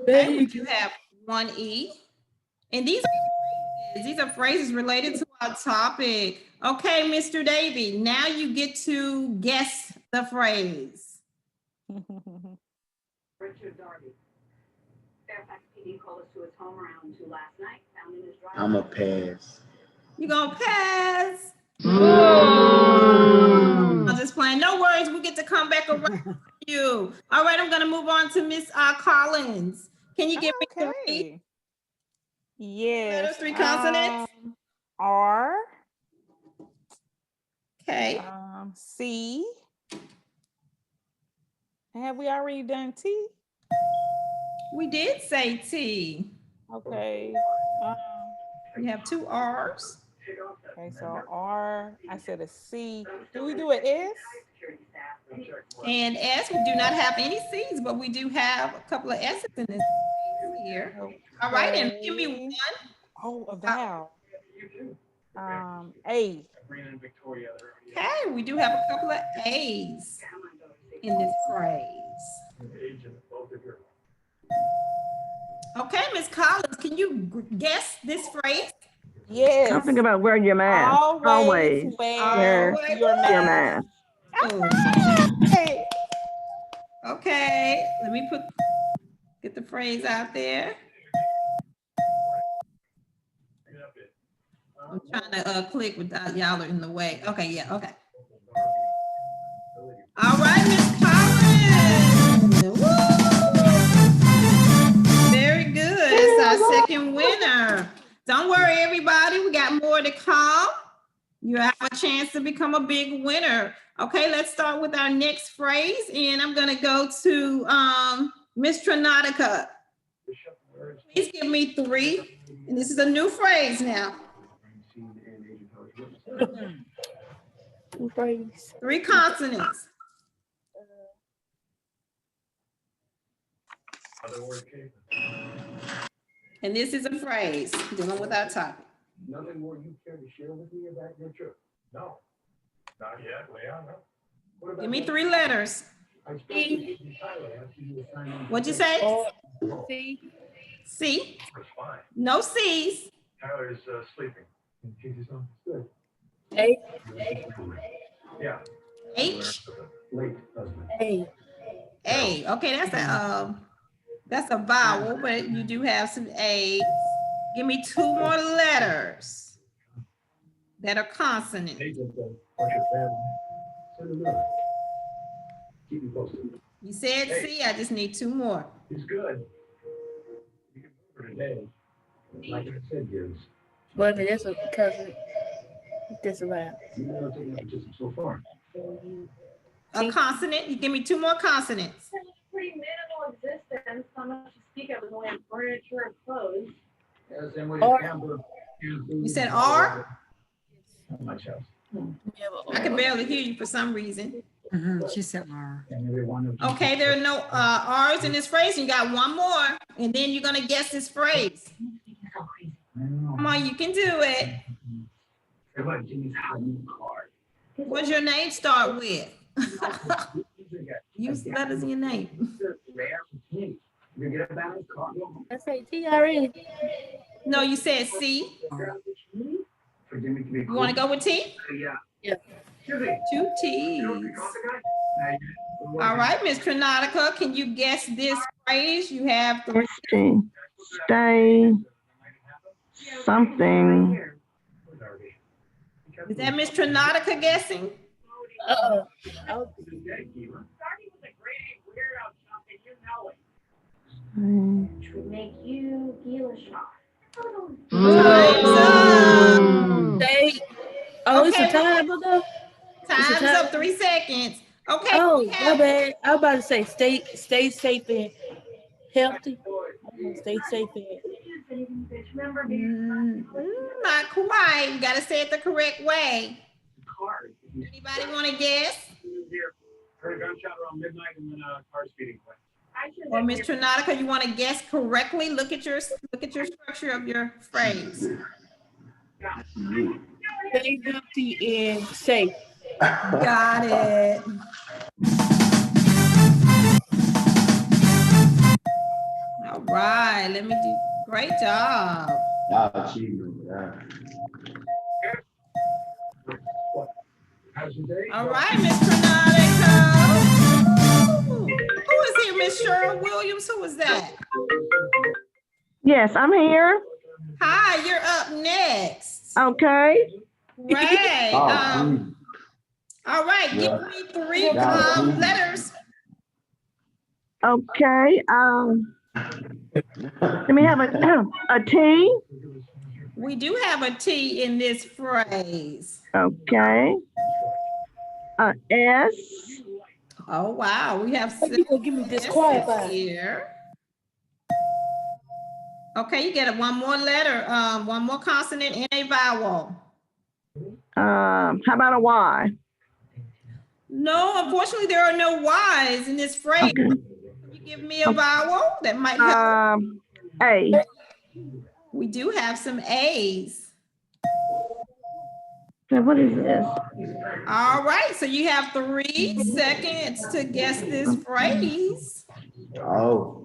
S1: Okay, we do have 1 E, and these are phrases related to our topic. Okay, Mr. Davey, now you get to guess the phrase.
S11: Richard Darby. Fairfax PD called us to his home around 2 last night. Found in his driveway.
S10: I'm a pass.
S1: You gonna pass? I'm just playing. No worries. We get to come back around to you. All right. I'm gonna move on to Miss Collins. Can you give me 3?
S12: Yes.
S1: Letters, 3 consonants.
S12: R.
S1: Okay.
S12: C. Have we already done T?
S1: We did say T.
S12: Okay.
S1: We have 2 R's.
S12: Okay, so R. I said a C. Do we do an S?
S1: And S. We do not have any C's, but we do have a couple of S's in this here.
S12: Okay.
S1: All right, and give me 1.
S12: Oh, a vowel. A.
S1: Okay, we do have a couple of A's in this phrase. Okay, Miss Collins, can you guess this phrase?
S12: Yes.
S7: Something about wearing your mask.
S12: Always wear your mask.
S1: Hey. Okay, let me get the phrase out there. I'm trying to click without y'all are in the way. Okay, yeah, okay. All right, Miss Collins. Woo! Very good. It's our second winner. Don't worry, everybody. We got more to come. You have a chance to become a big winner. Okay, let's start with our next phrase. And I'm going to go to Miss Trinatica. Please give me 3. And this is a new phrase now. 3 consonants. And this is a phrase dealing with our topic.
S13: Nothing more you care to share with me about your trip? No, not yet. Leon,
S1: give me 3 letters. E. What'd you say?
S7: C.
S1: C. No C's.
S13: Tyler's sleeping. Good.
S7: A.
S13: Yeah.
S1: H.
S13: Late husband.
S7: A.
S1: A. Okay, that's a vowel, but you do have some A's. Give me 2 more letters that are consonants.
S13: Keep you posted.
S1: You said C, I just need 2 more.
S13: He's good. You can move her today. Like I said, yours.
S7: Well, that's a cousin. That's a vowel.
S13: You know, just so far.
S1: A consonant. You give me 2 more consonants.
S11: Pretty minimal existence. How much to speak of is only on furniture and clothes.
S1: You said R?
S13: My house.
S1: I can barely hear you for some reason.
S14: She said R.
S1: Okay, there are no R's in this phrase. You got 1 more, and then you're gonna guess this phrase. Come on, you can do it. What's your name start with? Use letters in your name.
S7: I say T already.
S1: No, you said C. You want to go with T?
S7: Yeah.
S1: 2 T's. All right, Miss Trinautica, can you guess this phrase? You have 3.
S14: Stay something.
S1: Is that Miss Trinautica guessing?
S11: To make you feel a shock.
S7: Stay. Oh, it's a time ago.
S1: Time's up. 3 seconds. Okay.
S7: Oh, my bad. I was about to say stay safe and healthy. Stay safe and
S1: Not quite. You got to say it the correct way. Anybody want to guess?
S13: Heard a gunshot around midnight and then a car speeding away.
S1: Or Miss Trinautica, you want to guess correctly? Look at your structure of your phrase.
S7: stay healthy and safe.
S1: Got it. All right, let me do. Great job. All right, Miss Trinautica. Who is here, Miss Cheryl Williams? Who was that?
S14: Yes, I'm here.
S1: Hi, you're up next.
S14: Okay.
S1: Right. All right, give me 3 letters.
S14: Okay. Let me have a T.
S1: We do have a T in this phrase.
S14: Okay. S.
S1: Oh wow, we have
S7: People give me disqualified
S1: here. Okay, you get one more letter, one more consonant and a vowel.
S14: How about a Y?
S1: No, unfortunately, there are no Y's in this phrase.
S14: Okay.
S1: Can you give me a vowel that might help?
S14: A.
S1: We do have some A's.
S14: So what is this?
S1: All right, so you have 3 seconds to guess this phrase.
S10: Oh.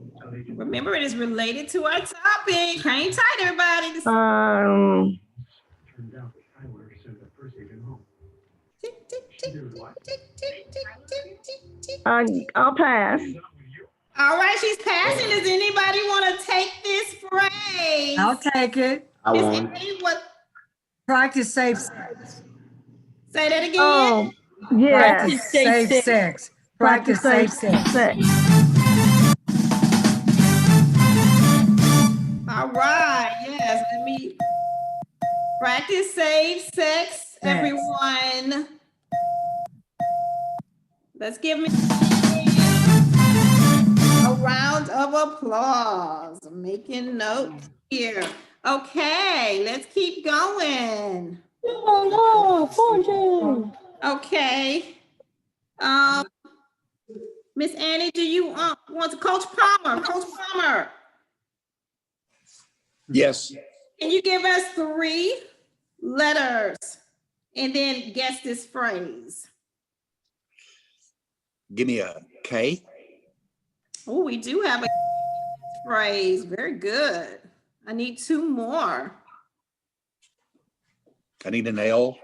S1: Remember, it is related to our topic. Hang tight, everybody.
S14: I'll pass.
S1: All right, she's passing. Does anybody want to take this phrase?
S15: I'll take it.
S10: I won.
S1: What?
S15: Practice safe sex.
S1: Say that again.
S14: Oh, yes.
S15: Practice safe sex. Practice safe sex.
S1: All right, yes, let me practice safe sex, everyone. Let's give me a round of applause. I'm making notes here. Okay, let's keep going. Okay. Miss Annie, do you want to Coach Palmer? Coach Palmer.
S5: Yes.
S1: Can you give us 3 letters and then guess this phrase?
S5: Give me a K.
S1: Oh, we do have a phrase. Very good. I need 2 more.
S5: I need an L.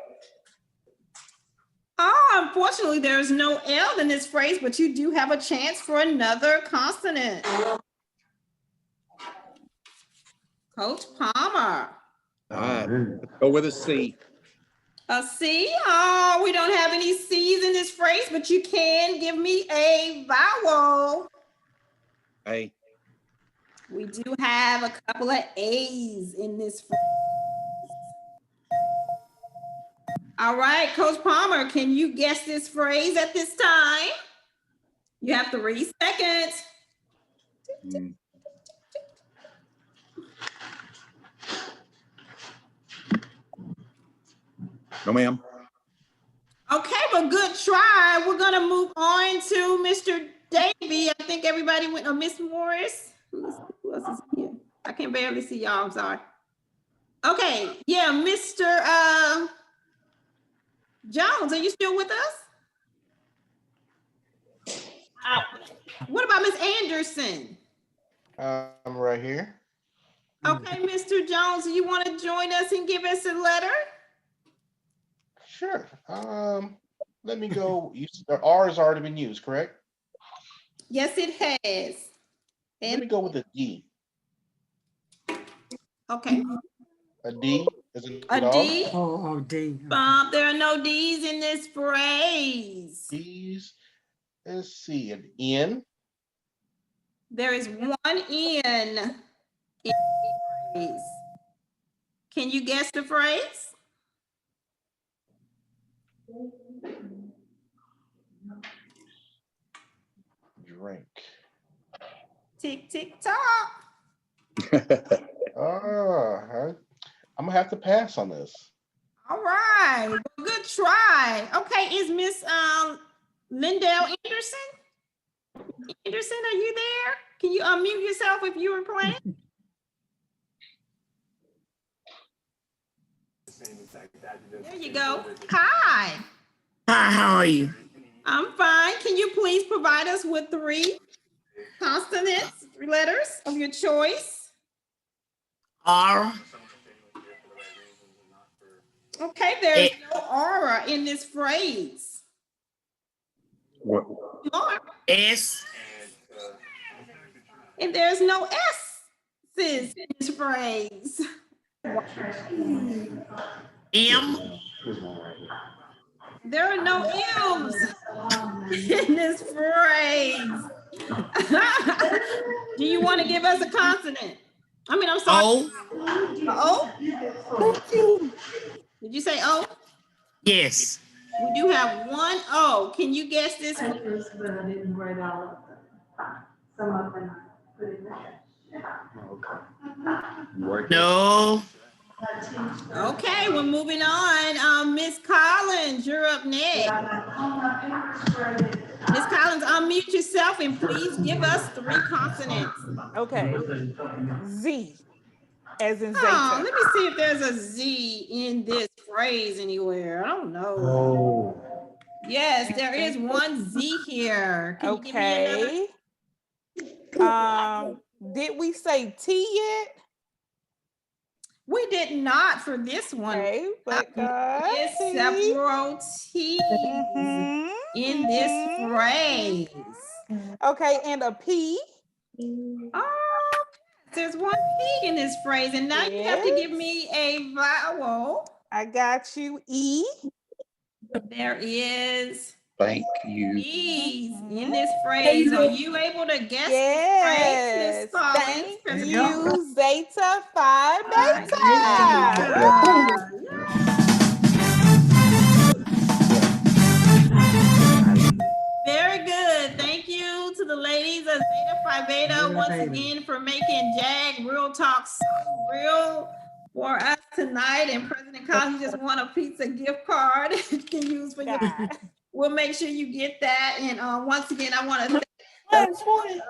S1: Oh, unfortunately, there's no L in this phrase, but you do have a chance for another consonant. Coach Palmer.
S5: All right, let's go with a C.
S1: A C? Oh, we don't have any C's in this phrase, but you can give me a vowel.
S5: A.
S1: We do have a couple of A's in this phrase. All right, Coach Palmer, can you guess this phrase at this time? You have 3 seconds.
S5: No, ma'am.
S1: Okay, well, good try. We're gonna move on to Mr. Davey. I think everybody went, Miss Morris. Who else is here? I can barely see y'all, I'm sorry. Okay, yeah, Mr. Jones, are you still with us? What about Miss Anderson?
S8: I'm right here.
S1: Okay, Mr. Jones, do you want to join us and give us a letter?
S8: Sure. Let me go. R has already been used, correct?
S1: Yes, it has.
S8: Let me go with a D.
S1: Okay.
S8: A D is a
S1: A
S8: dog.
S1: D?
S15: Oh, D.
S1: There are no D's in this phrase.
S8: D's. Let's see, an N.
S1: There is one N in the phrase. Can you guess the phrase?
S8: Drink.
S1: Tick, tick, tock.
S8: I'm gonna have to pass on this.
S1: All right, well, good try. Okay, is Miss Lindell Anderson? Anderson, are you there? Can you unmute yourself if you were playing? There you go. Hi.
S15: Hi, how are you?
S1: I'm fine. Can you please provide us with 3 consonants, 3 letters of your choice?
S15: R.
S1: Okay, there's no aura in this phrase.
S5: What?
S15: S.
S1: And there's no S's in this phrase.
S15: M.
S1: There are no M's in this phrase. Do you want to give us a consonant? I mean, I'm sorry.
S15: O.
S1: O? Did you say O?
S15: Yes.
S1: We do have 1 O. Can you guess this one?
S11: But I didn't write all of them. Some of them I put in there.
S15: No.
S1: Okay, we're moving on. Miss Collins, you're up next. Miss Collins, unmute yourself and please give us 3 consonants.
S12: Okay. Z, as in Zeta.
S1: Oh, let me see if there's a Z in this phrase anywhere. I don't know. Yes, there is 1 Z here. Can you give me another?
S12: Did we say T yet?
S1: We did not for this one.
S12: Okay, but
S1: there's several T's in this phrase.
S12: Okay, and a P.
S1: Oh, there's 1 P in this phrase, and now you have to give me a vowel.
S12: I got you. E.
S1: There is
S5: Thank you.
S1: E's in this phrase. Are you able to guess this phrase, Miss Collins?
S12: Thank you, Zeta Phi Beta.
S1: Very good. Thank you to the ladies of Zeta Phi Beta once again for making JAG Real Talk so real for us tonight. And President Collins just won a pizza gift card you can use for your. We'll make sure you get that. And once again, I want to thank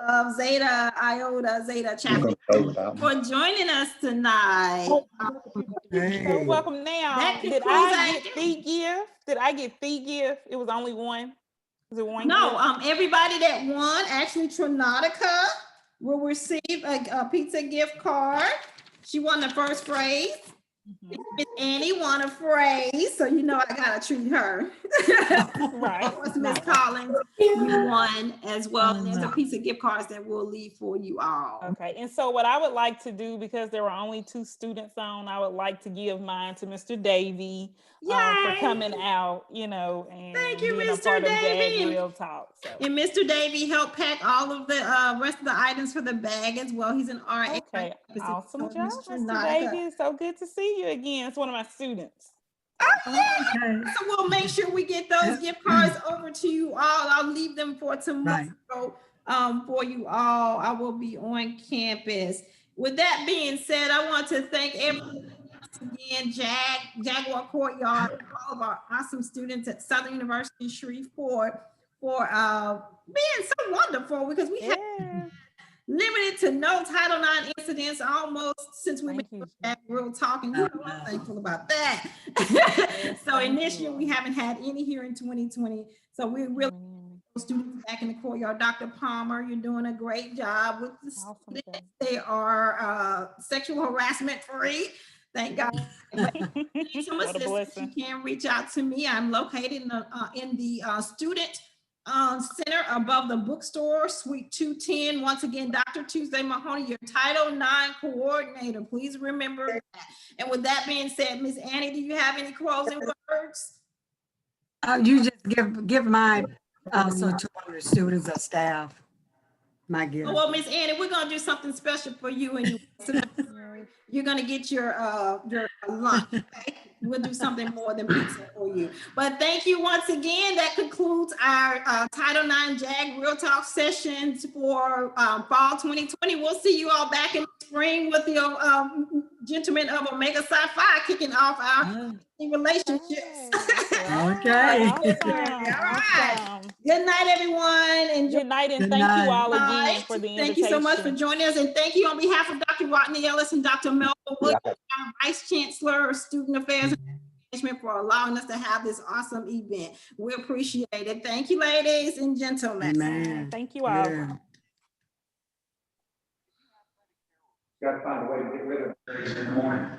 S1: of Zeta, Iota, Zeta Chapter for joining us tonight.
S12: You're welcome. Now, did I get fee gift? Did I get fee gift? It was only 1. Was it 1?
S1: No, everybody that won, actually Trinautica will receive a pizza gift card. She won the first phrase. Miss Annie won a phrase, so you know I gotta treat her.
S12: Right.
S1: Miss Collins, you won as well. And there's a piece of gift cards that we'll leave for you all.
S12: Okay, and so what I would like to do, because there were only 2 students on, I would like to give mine to Mr. Davey for coming out, and
S1: thank you,
S12: being a
S1: Mr.
S12: part of
S1: Davey.
S12: JAG Real Talk. So.
S1: And Mr. Davey helped pack all of the rest of the items for the bag as well. He's an RA.
S12: Okay, awesome job, Mr. Davey. It's so good to see you again. It's one of my students.
S1: Oh, yeah. So we'll make sure we get those gift cards over to you all. I'll leave them for tomorrow for you all. I will be on campus. With that being said, I want to thank everyone again, Jaguar Courtyard, and all of our awesome students at Southern University Shreveport for being so wonderful, because we have limited to no Title IX incidents almost since we've been at Real Talking. You know, I'm thankful about that. So in this year, we haven't had any here in 2020. So we're really students back in the courtyard. Dr. Palmer, you're doing a great job with the students. They are sexual harassment free. Thank God. Need some
S12: What a
S1: assistance,
S12: blessing.
S1: you can reach out to me. I'm located in the student center above the bookstore, Suite 210. Once again, Dr. Tuesday Mahoney, your Title IX coordinator. Please remember that. And with that being said, Ms. Annie, do you have any closing words?
S15: You just give mine also to one of the students or staff. My gift.
S1: Well, Miss Annie, we're gonna do something special for you, and you're gonna get your lunch. Okay? We'll do something more than pizza for you. But thank you once again. That concludes our Title IX JAG Real Talk sessions for fall 2020. We'll see you all back in the spring with the gentlemen of Omega Psi Phi kicking off our relationships.
S15: Okay.
S12: Awesome.
S1: All right.
S12: Awesome.
S1: Good night, everyone. Enjoy.
S12: Good night, and thank you all again for the invitation.
S1: Thank you so much for joining us, and thank you on behalf of Dr. Rodney Ellis and Dr. Melville Williams, our Vice Chancellor of Student Affairs and Management, for allowing us to have this awesome event. We appreciate it. Thank you, ladies and gentlemen.
S15: Amen.
S12: Thank you all.
S15: Yeah.
S13: Got to find a way to get rid of it in the morning.